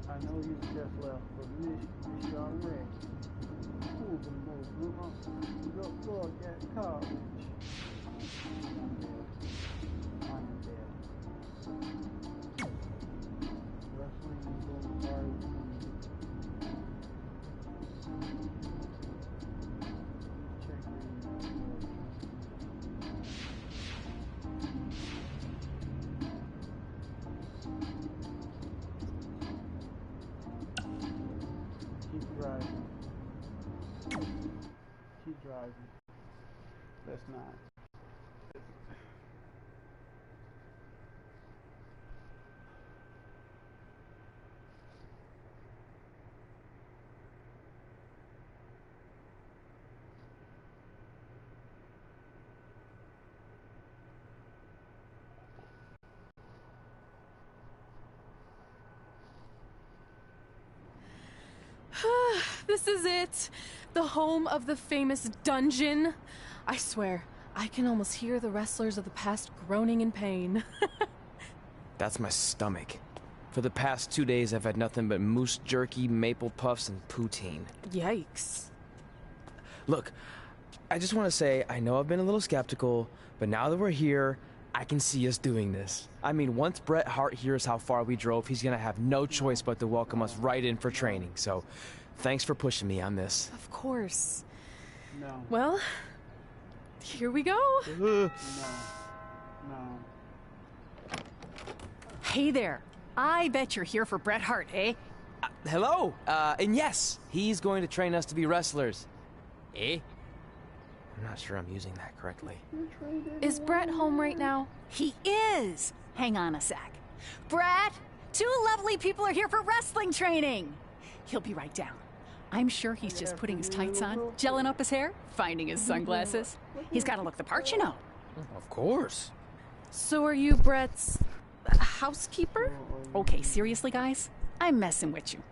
I know you just left, but miss you already. Move and move on. Go look at college. I'm dead. Wrestling is going hard. Keep driving. That's not. This is it. The home of the famous dungeon. I swear, I can almost hear the wrestlers of the past groaning in pain. That's my stomach. For the past 2 days, I've had nothing but moose jerky, maple puffs, and poutine. Yikes. Look, I just want to say, I know I've been a little skeptical, but now that we're here, I can see us doing this. I mean, once Bret Hart hears how far we drove, he's gonna have no choice but to welcome us right in for training. So, thanks for pushing me on this. Of course. No. Well, here we go. No. Hey there. I bet you're here for Bret Hart, eh? Hello, and yes, he's going to train us to be wrestlers. Eh? I'm not sure I'm using that correctly. Is Bret home right now? He is. Hang on a sec. Bret, 2 lovely people are here for wrestling training. He'll be right down. I'm sure he's just putting his tights on, gelling up his hair, finding his sunglasses. He's got to look the part, you know. Of course. So are you Bret's housekeeper? Okay, seriously, guys? I'm messing with you.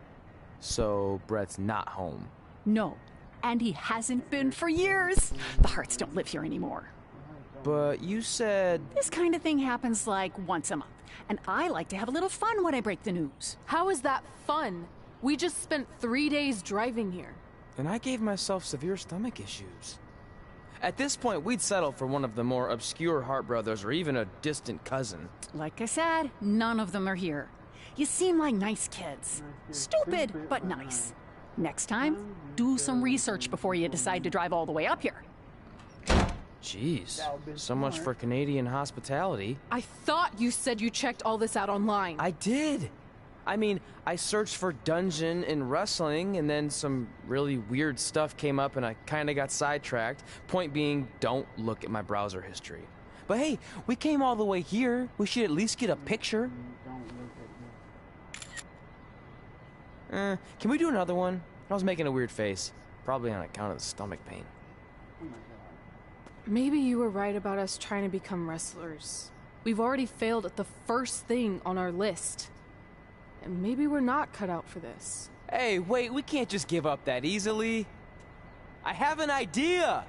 So, Bret's not home. No, and he hasn't been for years. The Harts don't live here anymore. But you said... This kind of thing happens like once a month, and I like to have a little fun when I break the news. How is that fun? We just spent 3 days driving here. And I gave myself severe stomach issues. At this point, we'd settle for one of the more obscure Hart brothers or even a distant cousin. Like I said, none of them are here. You seem like nice kids. Stupid, but nice. Next time, do some research before you decide to drive all the way up here. Jeez, so much for Canadian hospitality. I thought you said you checked all this out online. I did. I mean, I searched for dungeon in wrestling, and then some really weird stuff came up, and I kind of got sidetracked. Point being, don't look at my browser history. But hey, we came all the way here. We should at least get a picture. Can we do another one? I was making a weird face. Probably on account of the stomach pain. Maybe you were right about us trying to become wrestlers. We've already failed at the first thing on our list. And maybe we're not cut out for this. Hey, wait, we can't just give up that easily. I have an idea!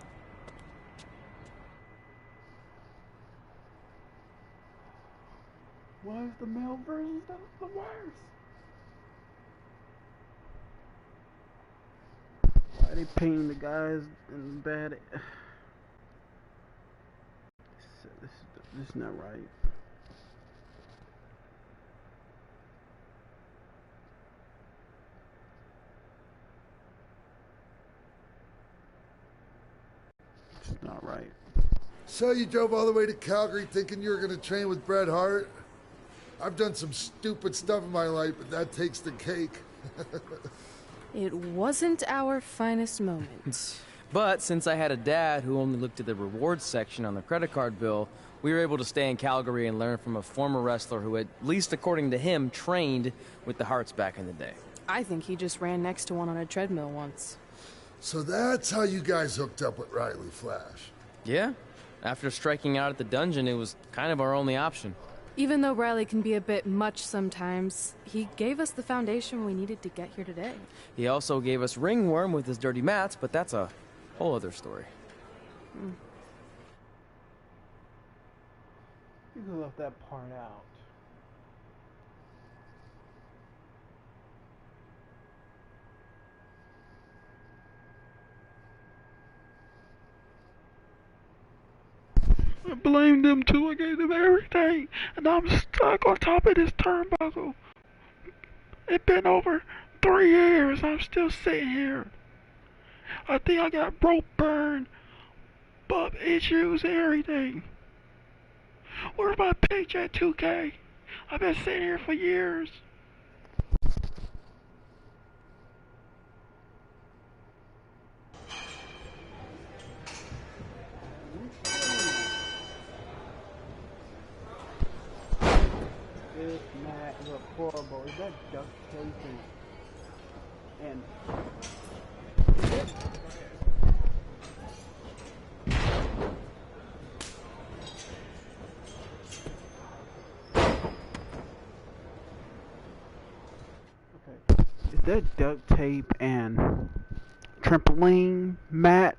Why is the male version the worst? Why are they painting the guys in bad? This is not right. It's not right. So you drove all the way to Calgary thinking you were going to train with Bret Hart? I've done some stupid stuff in my life, but that takes the cake. It wasn't our finest moment. But since I had a dad who only looked at the rewards section on the credit card bill, we were able to stay in Calgary and learn from a former wrestler who, at least according to him, trained with the Harts back in the day. I think he just ran next to one on a treadmill once. So that's how you guys hooked up with Riley Flash. Yeah. After striking out at the dungeon, it was kind of our only option. Even though Riley can be a bit much sometimes, he gave us the foundation we needed to get here today. He also gave us Ringworm with his dirty mats, but that's a whole other story. You could have left that part out. I blame them too. I gave them everything, and I'm stuck on top of this turnbuckle. It's been over 3 years. I'm still sitting here. I think I got broke burn, bump issues, and everything. Where's my paycheck, 2K? I've been sitting here for years. This mat look horrible. Is that duct tape and okay. Is that duct tape and trampoline mat.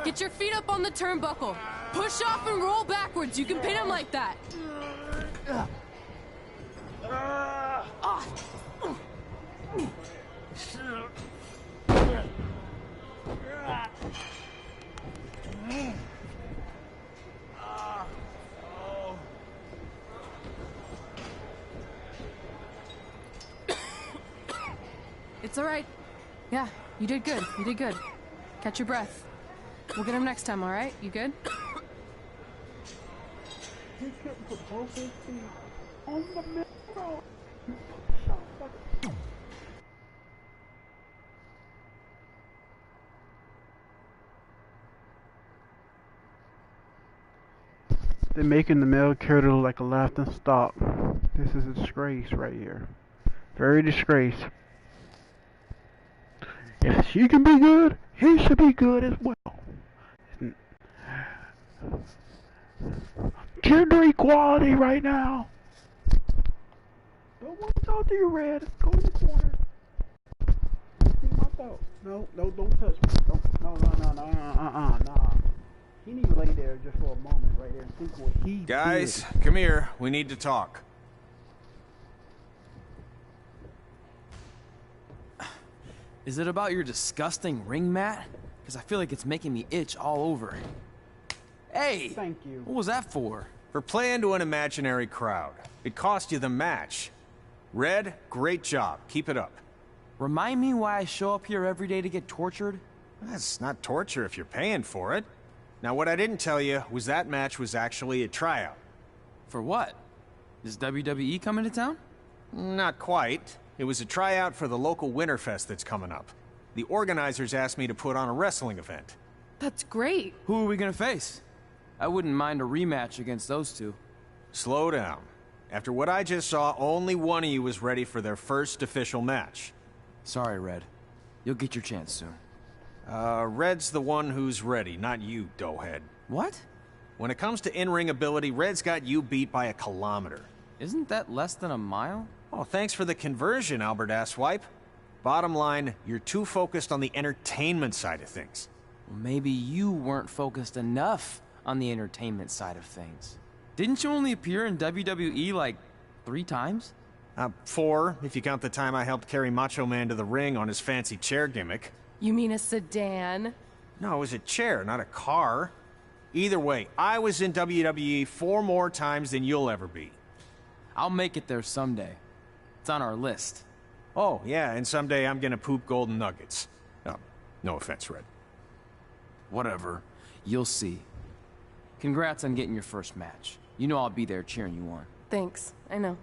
Get your feet up on the turnbuckle. Push off and roll backwards. You can pin him like that. It's all right. Yeah, you did good. You did good. Catch your breath. We'll get him next time, all right? You good? He couldn't put both his feet on the middle. They're making the male character look like a laughing stock. This is a disgrace right here. Very disgrace. If she can be good, he should be good as well. Gender equality right now. Don't want to talk to you, Red. Go in the corner. See my throat. No, don't touch me. No. He need to lay there just for a moment right there and think what he Guys, did. come here. We need to talk. Is it about your disgusting ring mat? Because I feel like it's making me itch all over. Hey! Thank you. What was that for? For playing to an imaginary crowd. It cost you the match. Red, great job. Keep it up. Remind me why I show up here every day to get tortured? That's not torture if you're paying for it. Now, what I didn't tell you was that match was actually a tryout. For what? Is WWE coming to town? Not quite. It was a tryout for the local Winterfest that's coming up. The organizers asked me to put on a wrestling event. That's great. Who are we gonna face? I wouldn't mind a rematch against those two. Slow down. After what I just saw, only one of you was ready for their first official match. Sorry, Red. You'll get your chance soon. Red's the one who's ready, not you, doughhead. What? When it comes to in-ring ability, Red's got you beat by a kilometer. Isn't that less than a mile? Oh, thanks for the conversion, Albert Asswipe. Bottom line, you're too focused on the entertainment side of things. Well, maybe you weren't focused enough on the entertainment side of things. Didn't you only appear in WWE like 3 times? 4, if you count the time I helped carry Macho Man to the ring on his fancy chair gimmick. You mean a sedan? No, it was a chair, not a car. Either way, I was in WWE 4 more times than you'll ever be. I'll make it there someday. It's on our list. Oh, yeah, and someday I'm gonna poop golden nuggets. Oh, no offense, Red. Whatever. You'll see. Congrats on getting your first match. You know I'll be there cheering you on. Thanks. I know.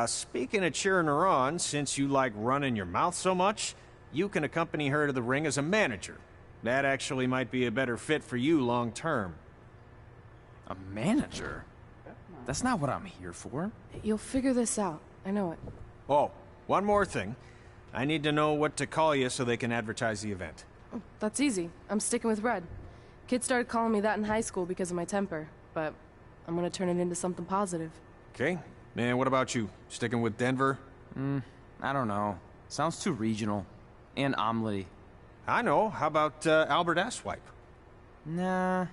Speaking of cheering her on, since you like running your mouth so much, you can accompany her to the ring as a manager. That actually might be a better fit for you long term. A manager? That's not what I'm here for. You'll figure this out. I know it. Oh, one more thing. I need to know what to call you so they can advertise the event. Oh, that's easy. I'm sticking with Red. Kids started calling me that in high school because of my temper, but I'm gonna turn it into something positive. Okay. And what about you? Sticking with Denver? I don't know. Sounds too regional. And omelette-y. I know. How about Albert Asswipe? Nah.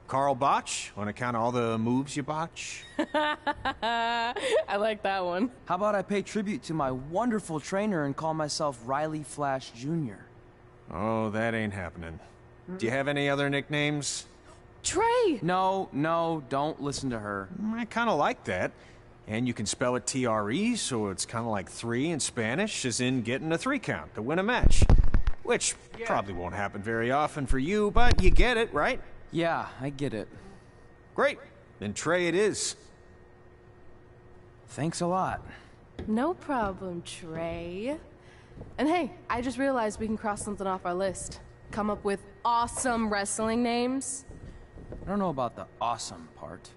Carl Botch, on account of all the moves you botch? I like that one. How about I pay tribute to my wonderful trainer and call myself Riley Flash Jr.? Oh, that ain't happening. Do you have any other nicknames? Trey! No, don't listen to her. I kind of like that. And you can spell it T-R-E, so it's kind of like 3 in Spanish, as in getting a 3 count to win a match. Which probably won't happen very often for you, but you get it, right? Yeah, I get it. Great. Then Trey it is. Thanks a lot. No problem, Trey. And hey, I just realized we can cross something off our list. Come up with awesome wrestling names. I don't know about the awesome part.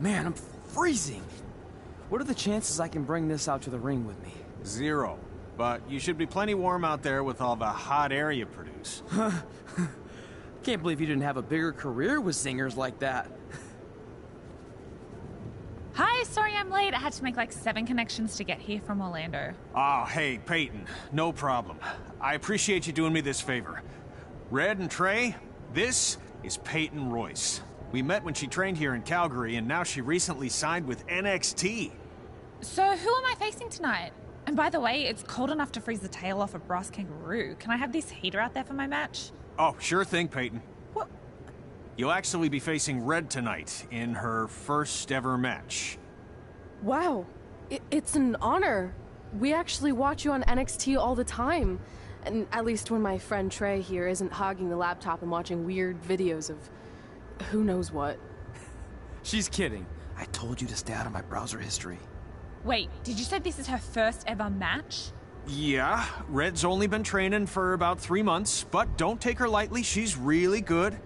Man, I'm freezing. What are the chances I can bring this out to the ring with me? 0. But you should be plenty warm out there with all the hot air you produce. Can't believe you didn't have a bigger career with singers like that. Hi, sorry I'm late. I had to make like 7 connections to get here from Orlando. Oh, hey, Peyton. No problem. I appreciate you doing me this favor. Red and Trey, this is Peyton Royce. We met when she trained here in Calgary, and now she recently signed with NXT. So who am I facing tonight? And by the way, it's cold enough to freeze the tail off a brass kangaroo. Can I have this heater out there for my match? Oh, sure thing, Peyton. What? You'll actually be facing Red tonight in her first ever match. Wow, it's an honor. We actually watch you on NXT all the time. And at least when my friend Trey here isn't hogging the laptop and watching weird videos of who knows what. She's kidding. I told you to stay out of my browser history. Wait, did you say this is her first ever match? Yeah, Red's only been training for about 3 months, but don't take her lightly, she's really good.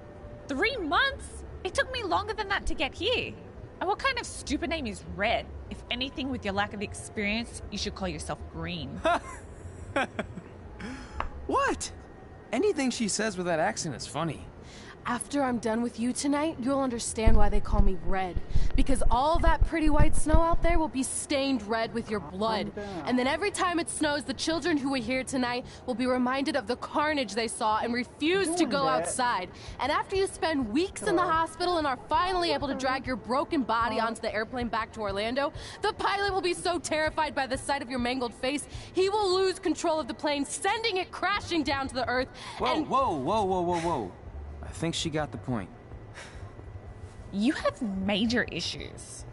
3 months? It took me longer than that to get here. And what kind of stupid name is Red? If anything, with your lack of experience, you should call yourself Green. What? Anything she says with that accent is funny. After I'm done with you tonight, you'll understand why they call me Red. Because all that pretty white snow out there will be stained red with your blood. And then every time it snows, the children who are here tonight will be reminded of the carnage they saw and refuse to go outside. And after you spend weeks in the hospital and are finally able to drag your broken body onto the airplane back to Orlando, the pilot will be so terrified by the sight of your mangled face, he will lose control of the plane, sending it crashing down to the earth. Whoa. I think she got the point. You have major issues.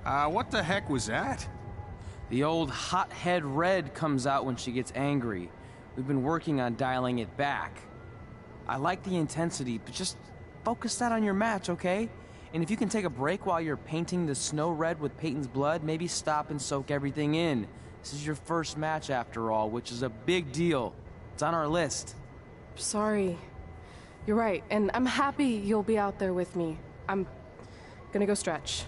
What the heck was that? The old hothead Red comes out when she gets angry. We've been working on dialing it back. I like the intensity, but just focus that on your match, okay? And if you can take a break while you're painting the snow red with Peyton's blood, maybe stop and soak everything in. This is your first match after all, which is a big deal. It's on our list. Sorry. You're right, and I'm happy you'll be out there with me. I'm gonna go stretch.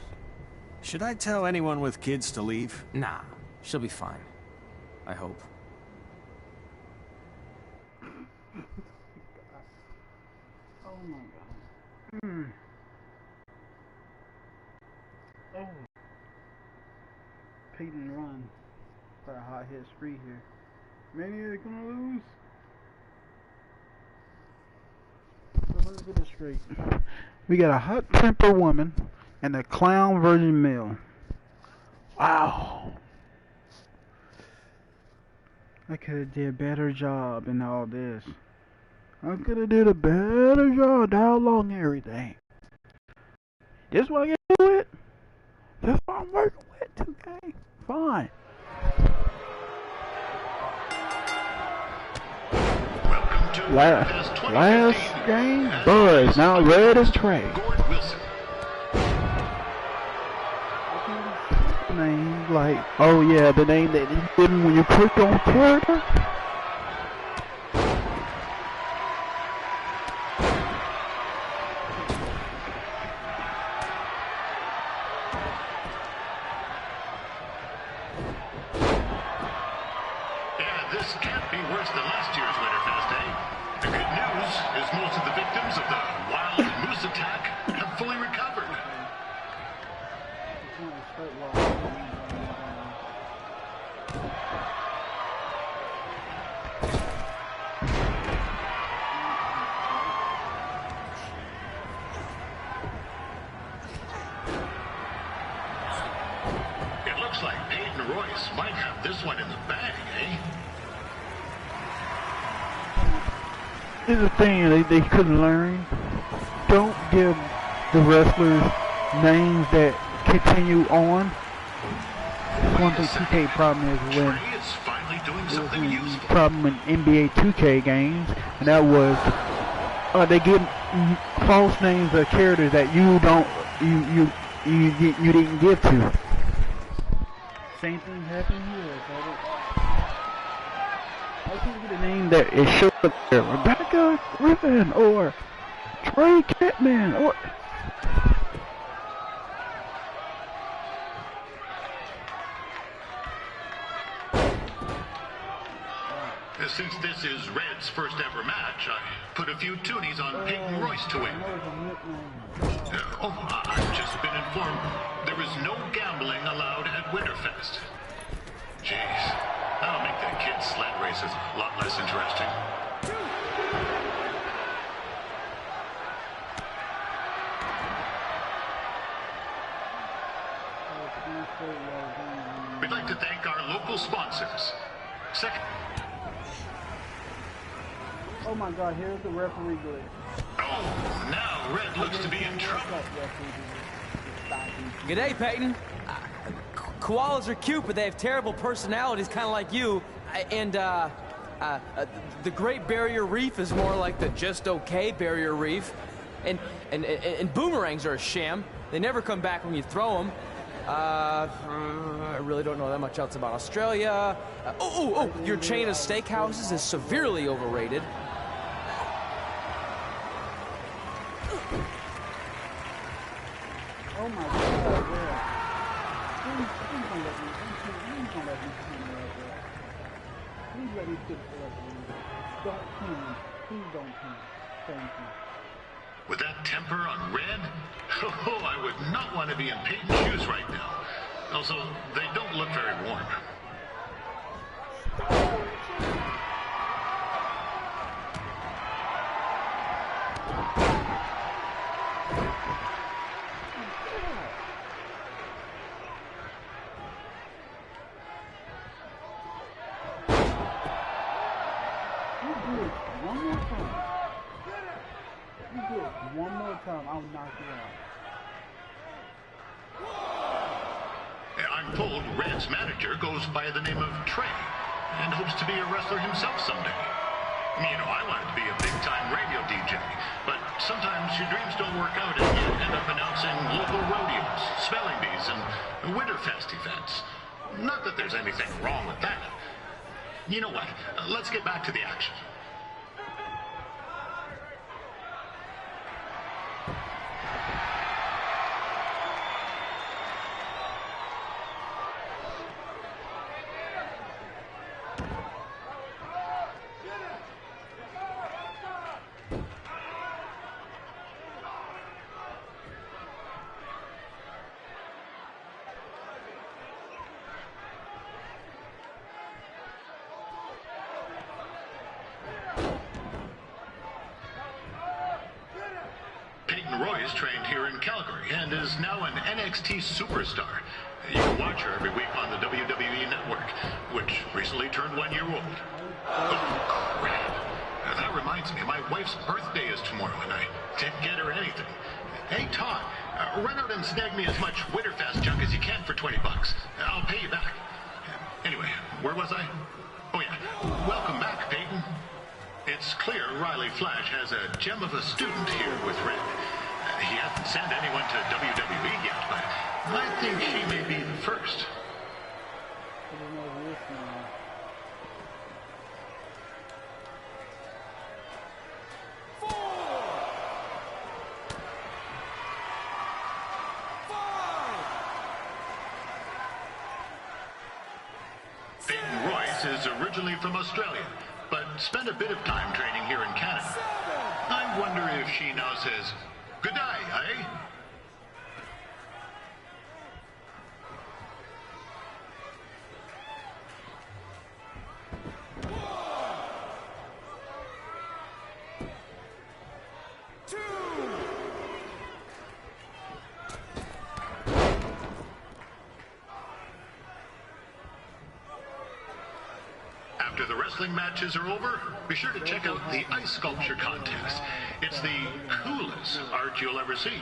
Should I tell anyone with kids to leave? Nah, she'll be fine. I hope. Oh my god. Oh. Peyton run. Got a hot hit spree here. Mania gonna lose. So let's get this straight. We got a hot temper woman and a clown virgin male. Wow. I could have did a better job in all this. I could have did a better job dialogue and everything. This what I get to do it? That's what I'm working with, 2K. Fine. Last game, Buzz. Now Red is Trey. Name like, oh yeah, the name that you give me when you click on Twitter. This can't be worse than last year's Winterfest, eh? The good news is most of the victims of the wild moose attack have fully recovered. It looks like Peyton Royce might have this one in the bag, eh? This is the thing they couldn't learn. Don't give the wrestlers names that continue on. One thing 2K problem is when problem in NBA 2K games, and that was they give false names of characters that you didn't give to. Same thing happened here. I can't get a name that is showed up there. Rebecca Griffin or Trey Catman or Since this is Red's first ever match, I put a few toonies on Peyton Royce to win. I've just been informed there is no gambling allowed at Winterfest. Jeez, that'll make that kid's sled races a lot less interesting. We'd like to thank our local sponsors. Second. Oh my God, here's the referee glitch. Oh, now Red looks to be in trouble. G'day, Peyton. Koalas are cute, but they have terrible personalities, kind of like you. And, the Great Barrier Reef is more like the just okay Barrier Reef. And boomerangs are a sham. They never come back when you throw them. I really don't know that much else about Australia. Your chain of steakhouses is severely overrated. Oh my God, yeah. Please don't let me. Please don't let me pin right there. Please let me pick the referee. Don't pin. Please don't pin. Thank you. With that temper on Red, I would not want to be in Peyton's shoes right now. Also, they don't look very warm. One more time, I'll knock you out. I'm told Red's manager goes by the name of Trey and hopes to be a wrestler himself someday. You know, I wanted to be a big-time radio DJ, but sometimes your dreams don't work out and you end up announcing local rodeos, spelling bees, and Winterfest events. Not that there's anything wrong with that. You know what? Let's get back to the action. Royce trained here in Calgary and is now an NXT superstar. You can watch her every week on the WWE Network, which recently turned 1 year old. Oh, crap. That reminds me, my wife's birthday is tomorrow, and I didn't get her anything. Hey, Todd, run out and snag me as much Winterfest junk as you can for $20. I'll pay you back. Anyway, where was I? Oh, yeah. Welcome back, Peyton. It's clear Riley Flash has a gem of a student here with Red. He hasn't sent anyone to WWE yet, but I think she may be the first. Peyton Royce is originally from Australia, but spent a bit of time training here in Canada. I wonder if she now says, "Good day, eh?" After the wrestling matches are over, be sure to check out the ice sculpture contest. It's the coolest art you'll ever see.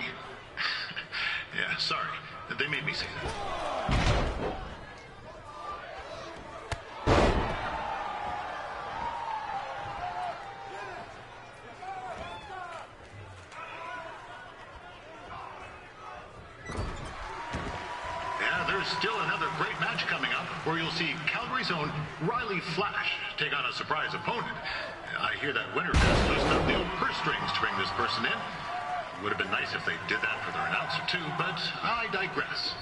Yeah, sorry. They made me say that. There's still another great match coming up where you'll see Calgary's own Riley Flash take on a surprise opponent. I hear that Winterfest loosened up the old purse strings to bring this person in. Would have been nice if they did that for their announcer too, but I digress.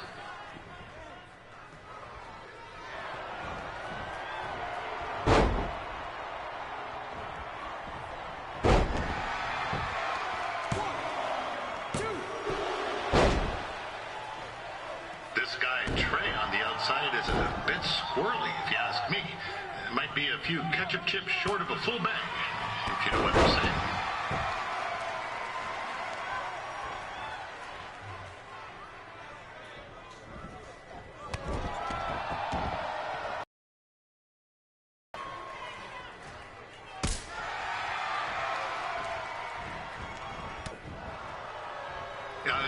squirrely, if you ask me. It might be a few ketchup chips short of a full bag, if you know what I'm saying.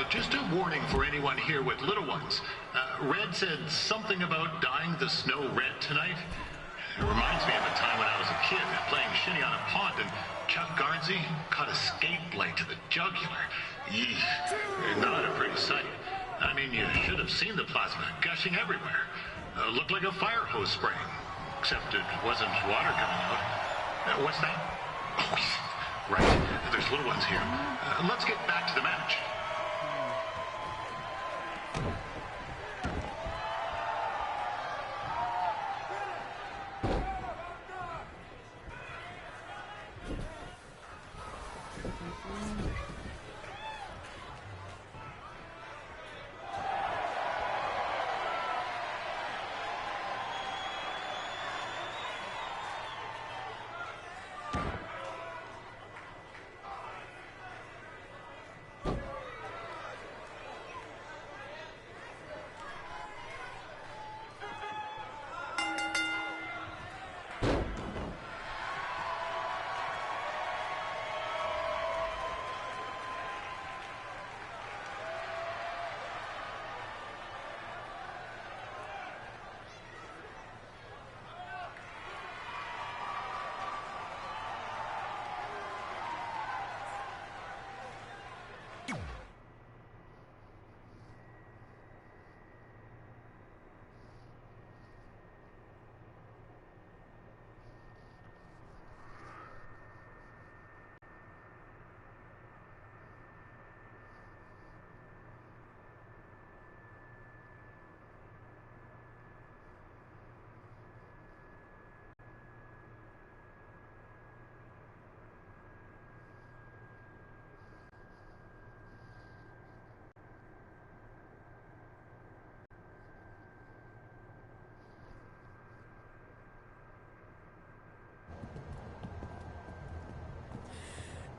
Just a warning for anyone here with little ones. Red said something about dyeing the snow red tonight. It reminds me of a time when I was a kid playing shinny on a pond and Chuck Garnsey caught a skate blade to the jugular. Eesh, not a pretty sight. I mean, you should have seen the plasma gushing everywhere. Looked like a fire hose spraying, except it wasn't water coming out. What's that? Oh, right. There's little ones here. Let's get back to the match.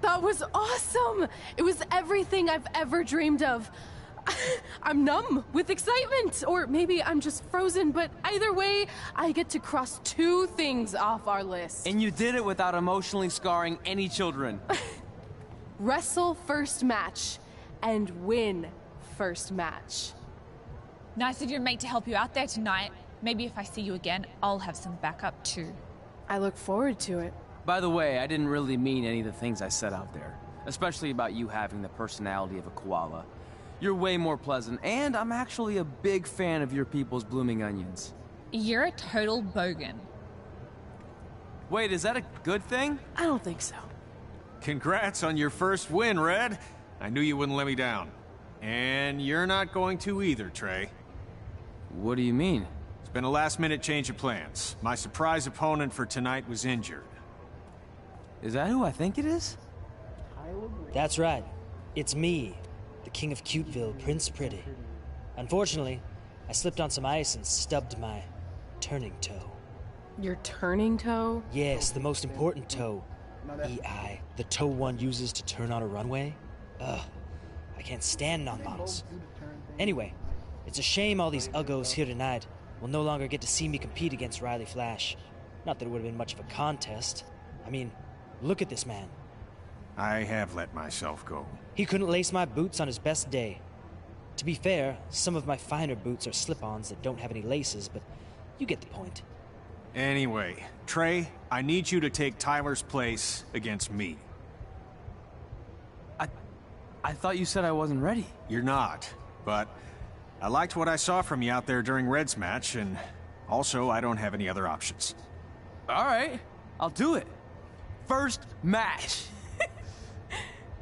That was awesome! It was everything I've ever dreamed of. I'm numb with excitement, or maybe I'm just frozen, but either way, I get to cross 2 things off our list. And you did it without emotionally scarring any children. Wrestle first match, and win first match. Nice of your mate to help you out there tonight. Maybe if I see you again, I'll have some backup too. I look forward to it. By the way, I didn't really mean any of the things I said out there. Especially about you having the personality of a koala. You're way more pleasant, and I'm actually a big fan of your people's blooming onions. You're a total bogan. Wait, is that a good thing? I don't think so. Congrats on your first win, Red. I knew you wouldn't let me down. And you're not going to either, Trey. What do you mean? It's been a last-minute change of plans. My surprise opponent for tonight was injured. Is that who I think it is? That's right. It's me, the King of Cuteville, Prince Pretty. Unfortunately, I slipped on some ice and stubbed my turning toe. Your turning toe? Yes, the most important toe. EI, the toe one uses to turn on a runway. Ugh, I can't stand non-models. Anyway, it's a shame all these uggos here tonight will no longer get to see me compete against Riley Flash. Not that it would have been much of a contest. I mean, look at this man. I have let myself go. He couldn't lace my boots on his best day. To be fair, some of my finer boots are slip-ons that don't have any laces, but you get the point. Anyway, Trey, I need you to take Tyler's place against me. I thought you said I wasn't ready. You're not, but I liked what I saw from you out there during Red's match, and also I don't have any other options. All right, I'll do it. First match.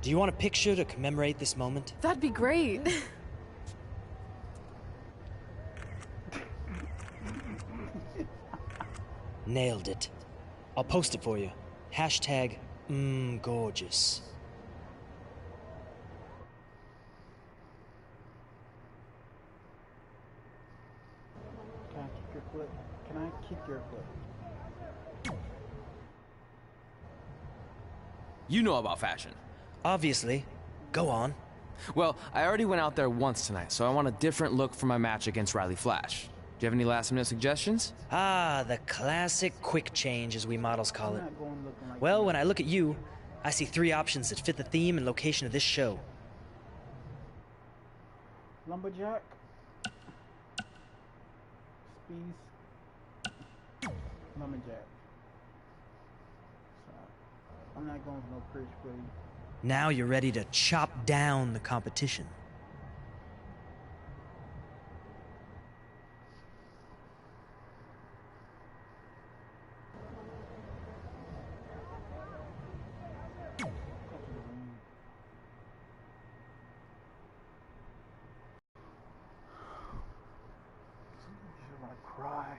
Do you want a picture to commemorate this moment? That'd be great. Nailed it. I'll post it for you. Hashtag gorgeous. Can't keep your foot Can I kick your foot? You know about fashion. Obviously. Go on. Well, I already went out there once tonight, so I want a different look for my match against Riley Flash. Do you have any last-minute suggestions? Ah, the classic quick change, as we models call it. Well, when I look at you, I see 3 options that fit the theme and location of this show. Lumberjack. Speed. Lumberjack. So, I'm not going for no pretty spray. Now you're ready to chop down the competition. Cry.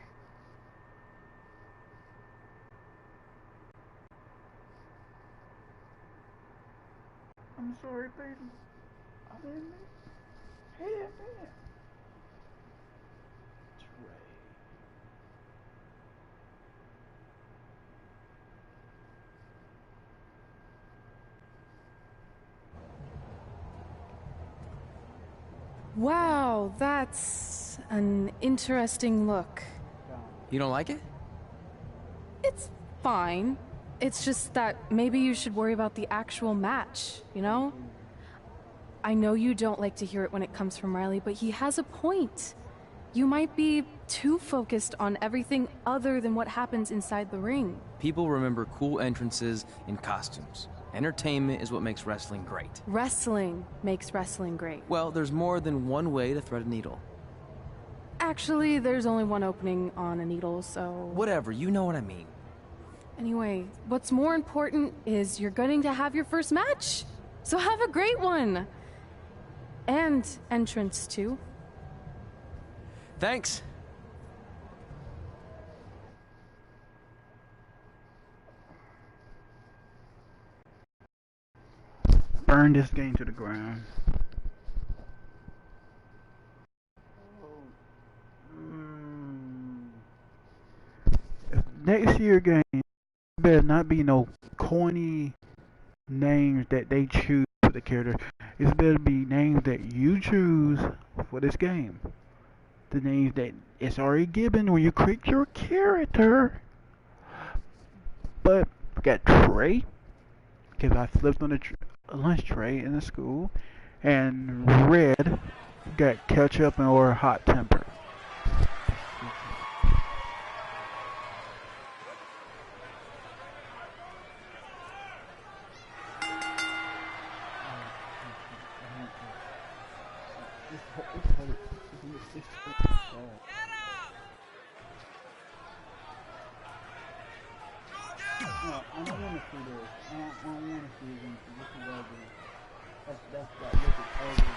I'm sorry, baby. I didn't mean. Hey, man. Trey. Wow, that's an interesting look. You don't like it? It's fine. It's just that maybe you should worry about the actual match, you know? I know you don't like to hear it when it comes from Riley, but he has a point. You might be too focused on everything other than what happens inside the ring. People remember cool entrances and costumes. Entertainment is what makes wrestling great. Wrestling makes wrestling great. Well, there's more than one way to thread a needle. Actually, there's only one opening on a needle, so... Whatever, you know what I mean. Anyway, what's more important is you're going to have your first match. So have a great one. And entrance, too. Thanks. Burn this game to the ground. Next year game better not be no corny names that they choose for the character. It's better be names that you choose for this game. The names that it's already given when you create your character. But we got Trey, because I flipped on the lunch tray in the school, and Red got ketchup and or hot temper. I don't want to see this. I don't want to see this. This is ugly. That's that look is ugly.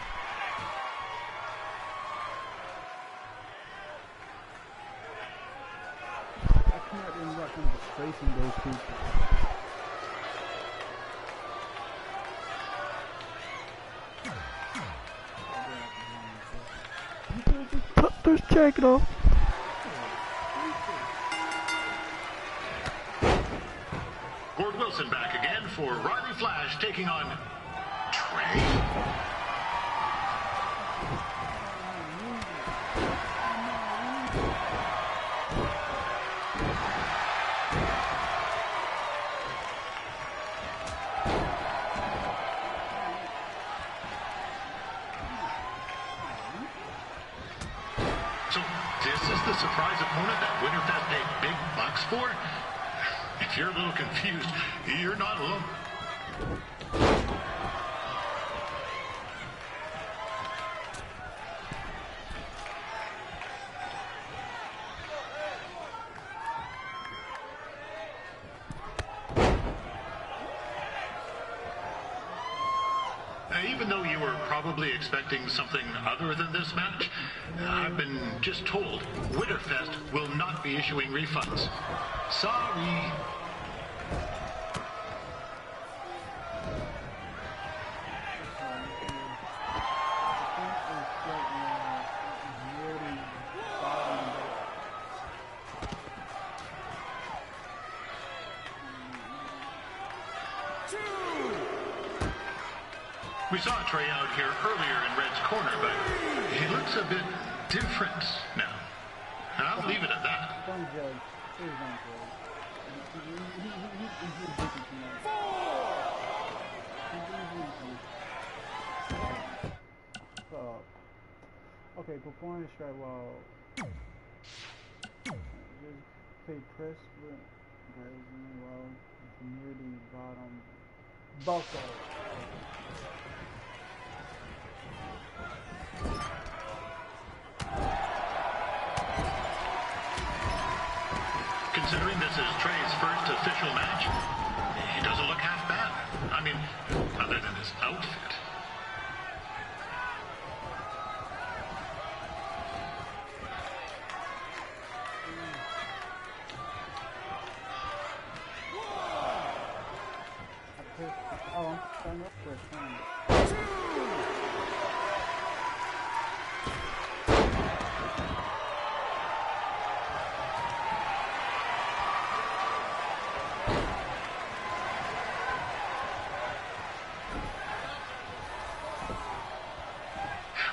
I cannot even watch them disgracing those people. Put this jacket off. Gord Wilson back again for Riley Flash taking on Trey. So this is the surprise opponent that Winterfest paid big bucks for? If you're a little confused, you're not alone. Even though you were probably expecting something other than this match, I've been just told Winterfest will not be issuing refunds. Sorry. We saw Trey out here earlier in Red's corner, but he looks a bit different now. And I'll leave it at that. Don't judge. Please don't judge. He's different tonight. Okay, performance strike while just say press with while it's near the bottom buckle. Considering this is Trey's first official match, he doesn't look half bad. I mean, other than his outfit.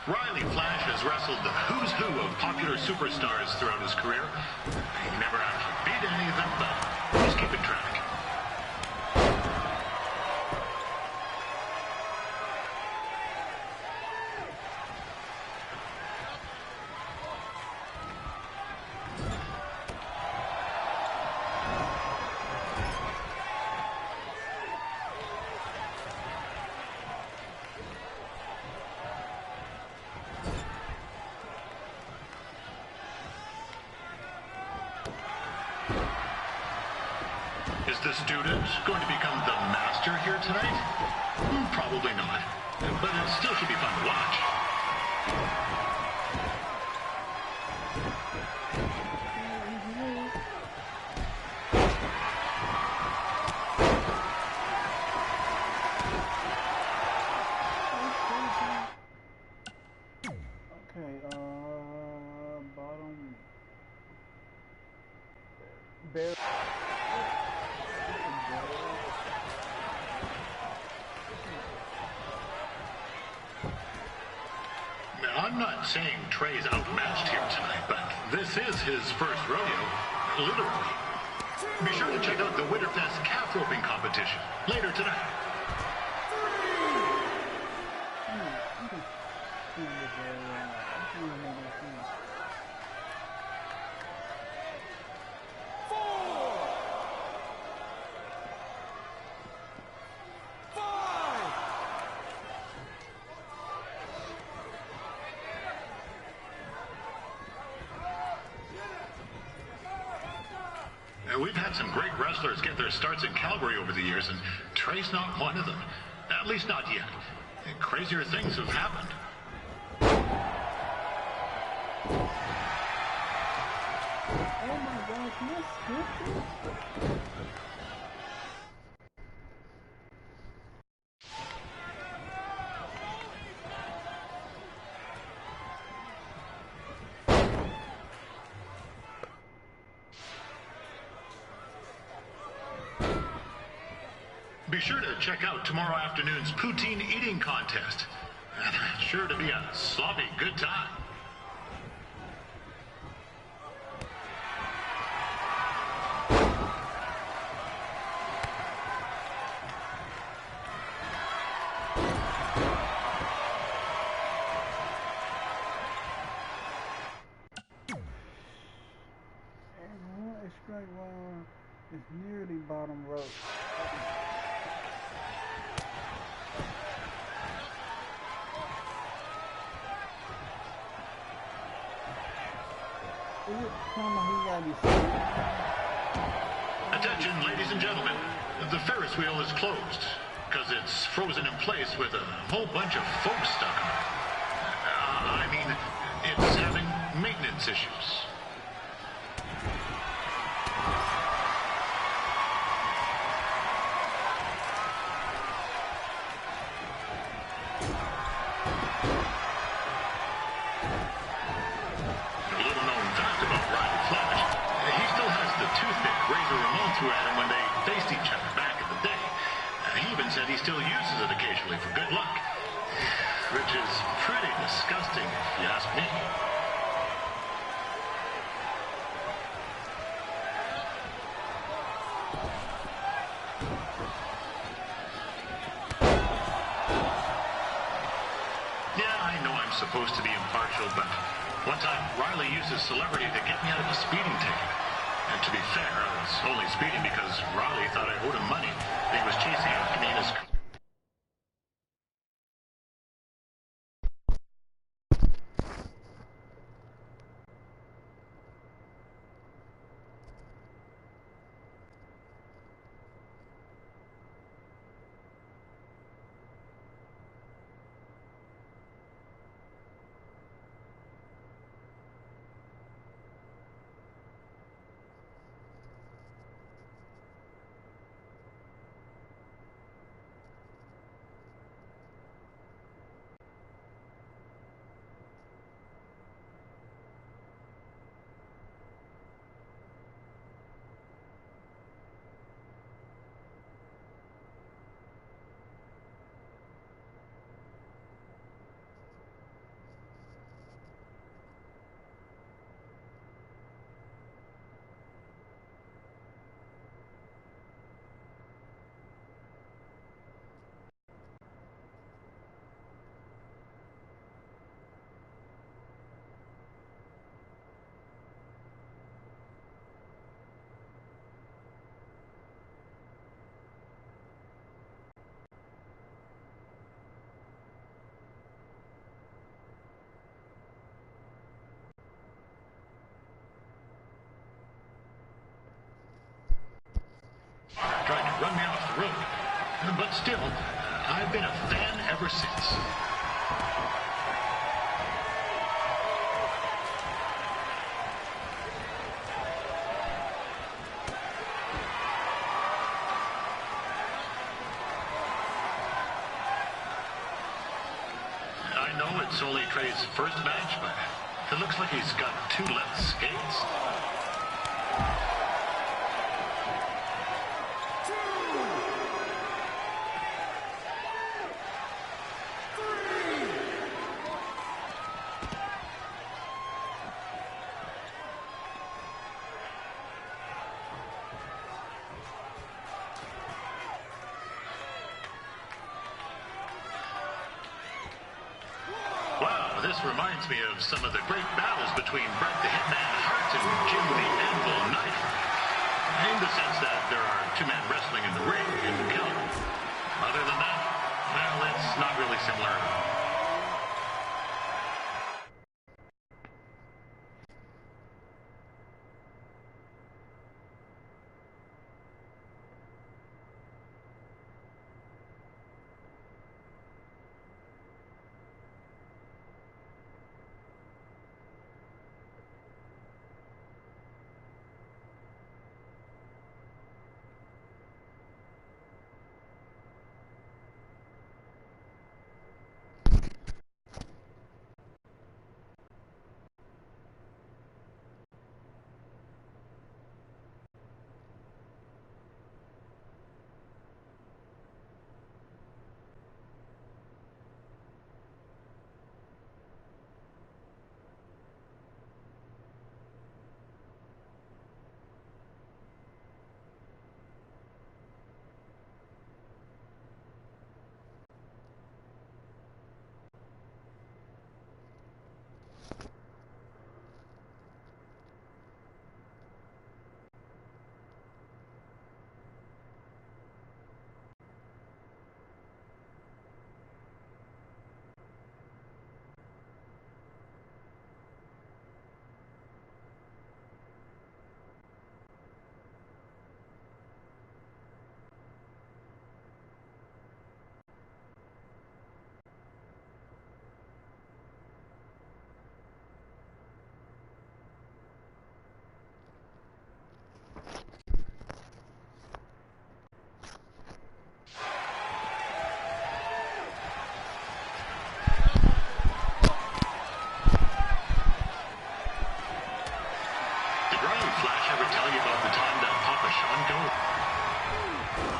Riley Flash has wrestled the who's who of popular superstars throughout his career. He never actually beat any of them, but he's keeping track. Is the student going to become the master here tonight? Probably not, but it still should be fun to watch. Okay, bottom bear. I'm not saying Trey's outmatched here tonight, but this is his first rodeo, literally. Be sure to check out the Winterfest calf roping competition later tonight. We've had some great wrestlers get their starts in Calgary over the years, and Trey's not one of them. At least not yet. Crazier things have happened. Oh my God, can I skip this? Be sure to check out tomorrow afternoon's poutine eating contest. Sure to be a sloppy good time. And strike while it's near the bottom rope. Attention, ladies and gentlemen. The Ferris wheel is closed because it's frozen in place with a whole bunch of folks stuck on it. I mean, it's having maintenance issues. At him when they faced each other back in the day. He even said he still uses it occasionally for good luck. which is pretty disgusting if you ask me. Supposed to be impartial, but one time Riley used his celebrity to get me out of a speeding ticket. And to be fair, I was only speeding because Riley thought I owed him money. He was chasing after me in his car. Tried to run me off the road. But still, I've been a fan ever since. I know it's only Trey's first match, but it looks like he's got 2 left skates. This reminds me of some of the great battles between Bret the Hitman Hart and Jim the Anvil Neidhart, in the sense that there are 2-man wrestling in the ring in Calgary. Other than that, well, it's not really similar at all.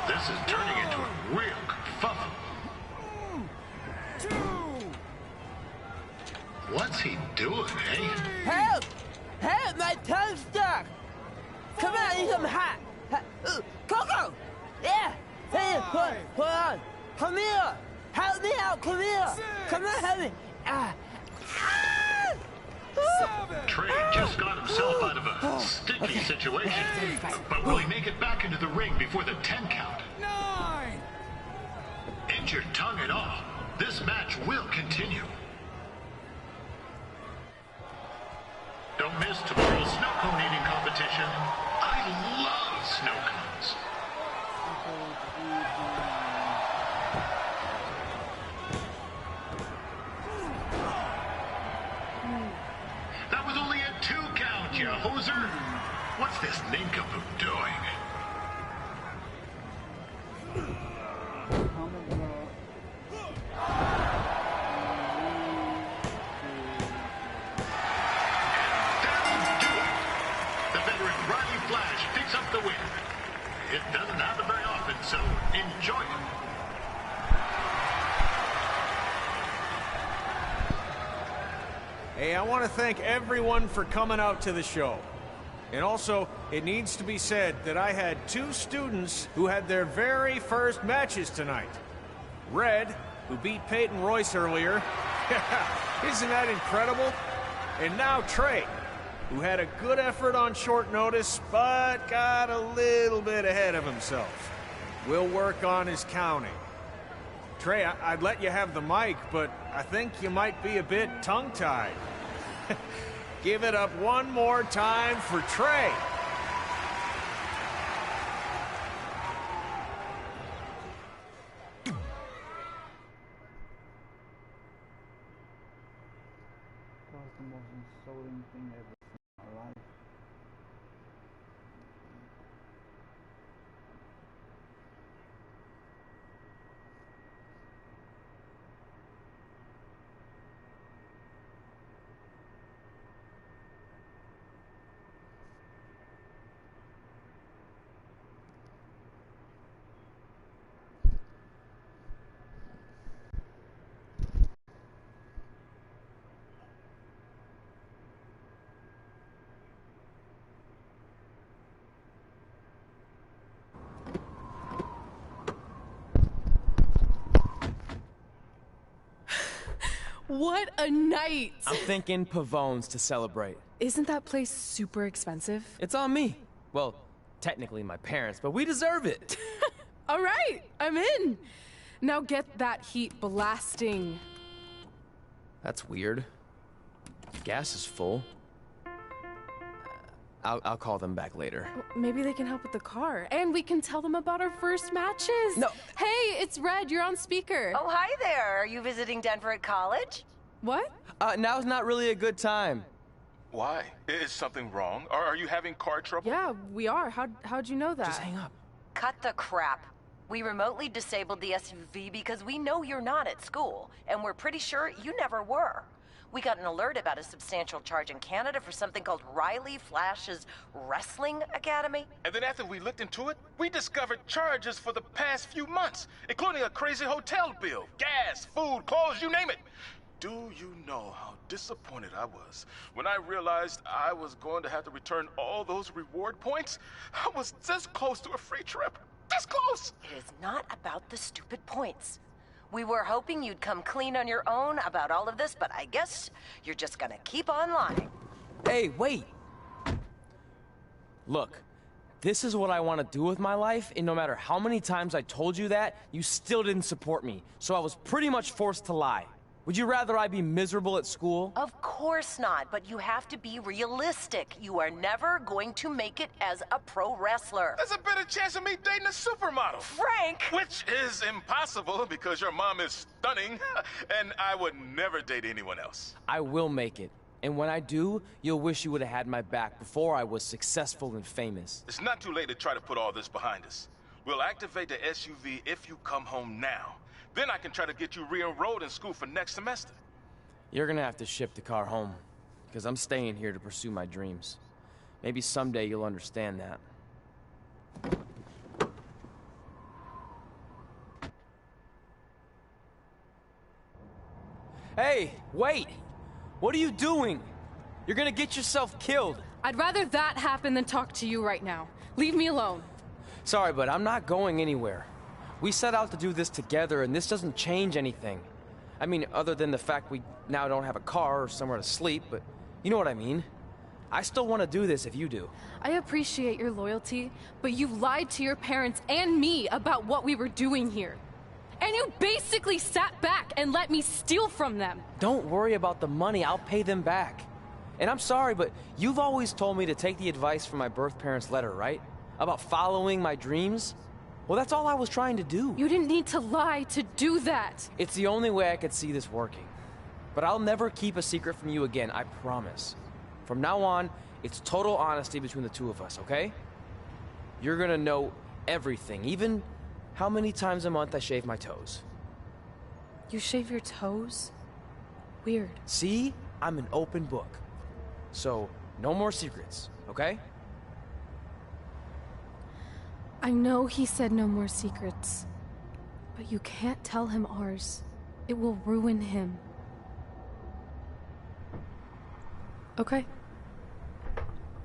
This is turning into a real kerfuffle. think I'm hot. Coco! Yeah! Hey, hold on. Come here. Help me out. Come here. Come on, help me. Trey just got himself out of a sticky situation. But will he make it back into the ring before the 10 count? 9! Injured tongue and all, this match will continue. Don't miss tomorrow's snow cone eating competition. I love snow cones. That was only a 2 count, you hoser. What's this nincompoop doing? The win. It doesn't happen very often, so enjoy it. Hey, I want to thank everyone for coming out to the show. And also, it needs to be said that I had 2 students who had their very first matches tonight. Red, who beat Peyton Royce earlier. Isn't that incredible? And now Trey, who had a good effort on short notice, but got a little bit ahead of himself. We'll work on his counting. Trey, I'd let you have the mic, but I think you might be a bit tongue-tied. Give it up one more time for Trey. That was the most insulting thing ever in my life. What a night! I'm thinking Pavone's to celebrate. Isn't that place super expensive? It's on me. Well, technically my parents, but we deserve it. All right, I'm in. Now get that heat blasting. That's weird. Gas is full. I'll call them back later. Maybe they can help with the car. And we can tell them about our first matches. No. Hey, it's Red. You're on speaker. Oh, hi there. Are you visiting Denver at college? What? Now's not really a good time. Why? Is something wrong? Or are you having car trouble? Yeah, we are. How'd you know that? Just hang up. Cut the crap. We remotely disabled the SUV because we know you're not at school, and we're pretty sure you never were. We got an alert about a substantial charge in Canada for something called Riley Flash's Wrestling Academy. And then after we looked into it, we discovered charges for the past few months, including a crazy hotel bill, gas, food, clothes, you name it. Do you know how disappointed I was when I realized I was going to have to return all those reward points? I was this close to a free trip. This close! It is not about the stupid points. We were hoping you'd come clean on your own about all of this, but I guess you're just gonna keep on lying. Hey, wait! Look, this is what I want to do with my life, and no matter how many times I told you that, you still didn't support me, so I was pretty much forced to lie. Would you rather I be miserable at school? Of course not, but you have to be realistic. You are never going to make it as a pro wrestler. There's a better chance of me dating a supermodel. Frank! Which is impossible because your mom is stunning, and I would never date anyone else. I will make it. And when I do, you'll wish you would have had my back before I was successful and famous. It's not too late to try to put all this behind us. We'll activate the SUV if you come home now. Then I can try to get you re-enrolled in school for next semester. You're gonna have to ship the car home, because I'm staying here to pursue my dreams. Maybe someday you'll understand that. Hey, wait! What are you doing? You're gonna get yourself killed. I'd rather that happen than talk to you right now. Leave me alone. Sorry, but I'm not going anywhere. We set out to do this together, and this doesn't change anything. I mean, other than the fact we now don't have a car or somewhere to sleep, but you know what I mean. I still want to do this if you do. I appreciate your loyalty, but you lied to your parents and me about what we were doing here. And you basically sat back and let me steal from them. Don't worry about the money, I'll pay them back. And I'm sorry, but you've always told me to take the advice from my birth parents' letter, right? About following my dreams? Well, that's all I was trying to do. You didn't need to lie to do that. It's the only way I could see this working. But I'll never keep a secret from you again, I promise. From now on, it's total honesty between the two of us, okay? You're gonna know everything, even how many times a month I shave my toes. You shave your toes? Weird. See? I'm an open book. So, no more secrets, okay? I know he said no more secrets, but you can't tell him ours. It will ruin him. Okay.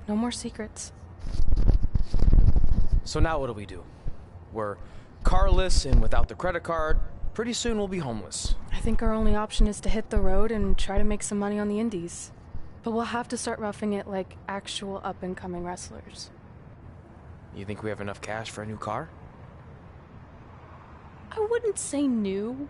No more secrets. So now what do? We're carless and without the credit card. Pretty soon we'll be homeless. I think our only option is to hit the road and try to make some money on the indies. But we'll have to start roughing it like actual up-and-coming wrestlers. You think we have enough cash for a new car? I wouldn't say new.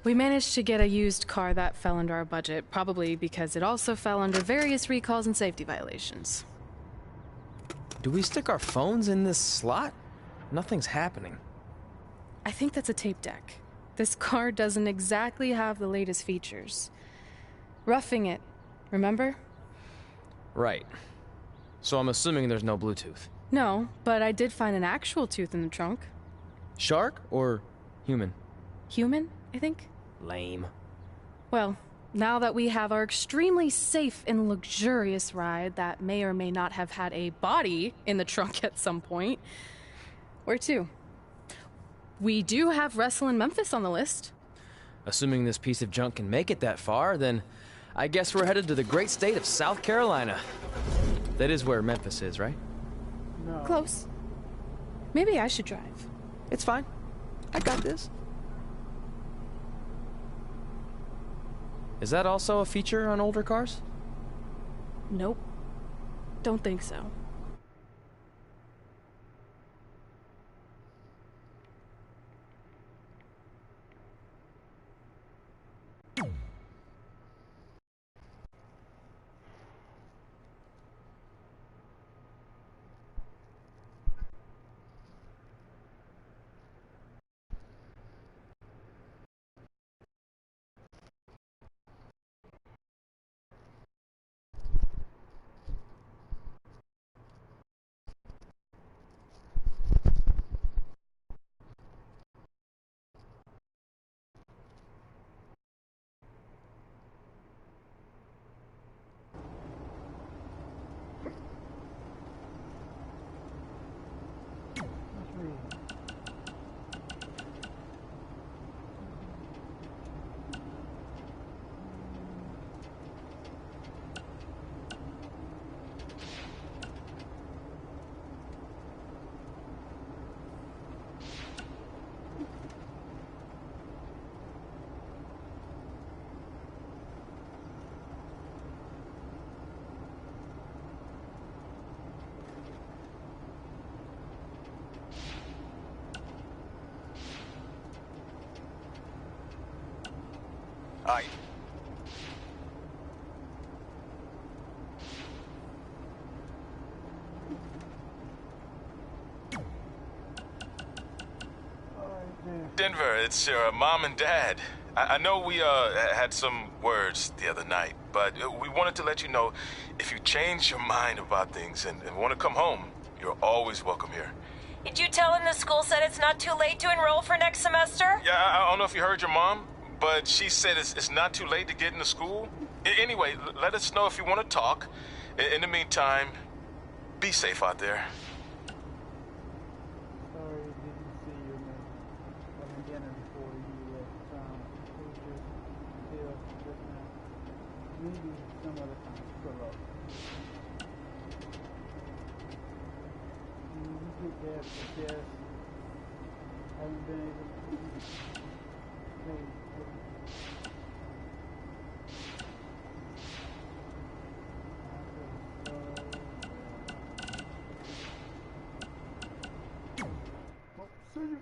We managed to get a used car that fell under our budget, probably because it also fell under various recalls and safety violations. Do we stick our phones in this slot? Nothing's happening. I think that's a tape deck. This car doesn't exactly have the latest features. Roughing it, remember? Right. So I'm assuming there's no Bluetooth. No, but I did find an actual tooth in the trunk. Shark or human? Human, I think. Lame. Well, now that we have our extremely safe and luxurious ride that may or may not have had a body in the trunk at some point, where to? We do have Wrestle in Memphis on the list. Assuming this piece of junk can make it that far, then I guess we're headed to the great state of South Carolina. That is where Memphis is, right? No. Close. Maybe I should drive. It's fine. I got this. Is that also a feature on older cars? Nope. Don't think so. Aye. Denver, it's your mom and dad. I know we had some words the other night, but we wanted to let you know if you change your mind about things and want to come home, You're always welcome here. Did you tell him the school said it's not too late to enroll for next semester? Yeah, I don't know if you heard your mom, but she said it's not too late to get into school. Anyway, let us know if you want to talk. In the meantime, be safe out there. Sorry, didn't see your name. Having dinner before you left town. It was just still just now. Maybe some other time. Pull up. You get that, but yes, I haven't been able to play. See you.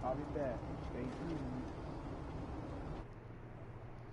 I'll be back. Stay tuned.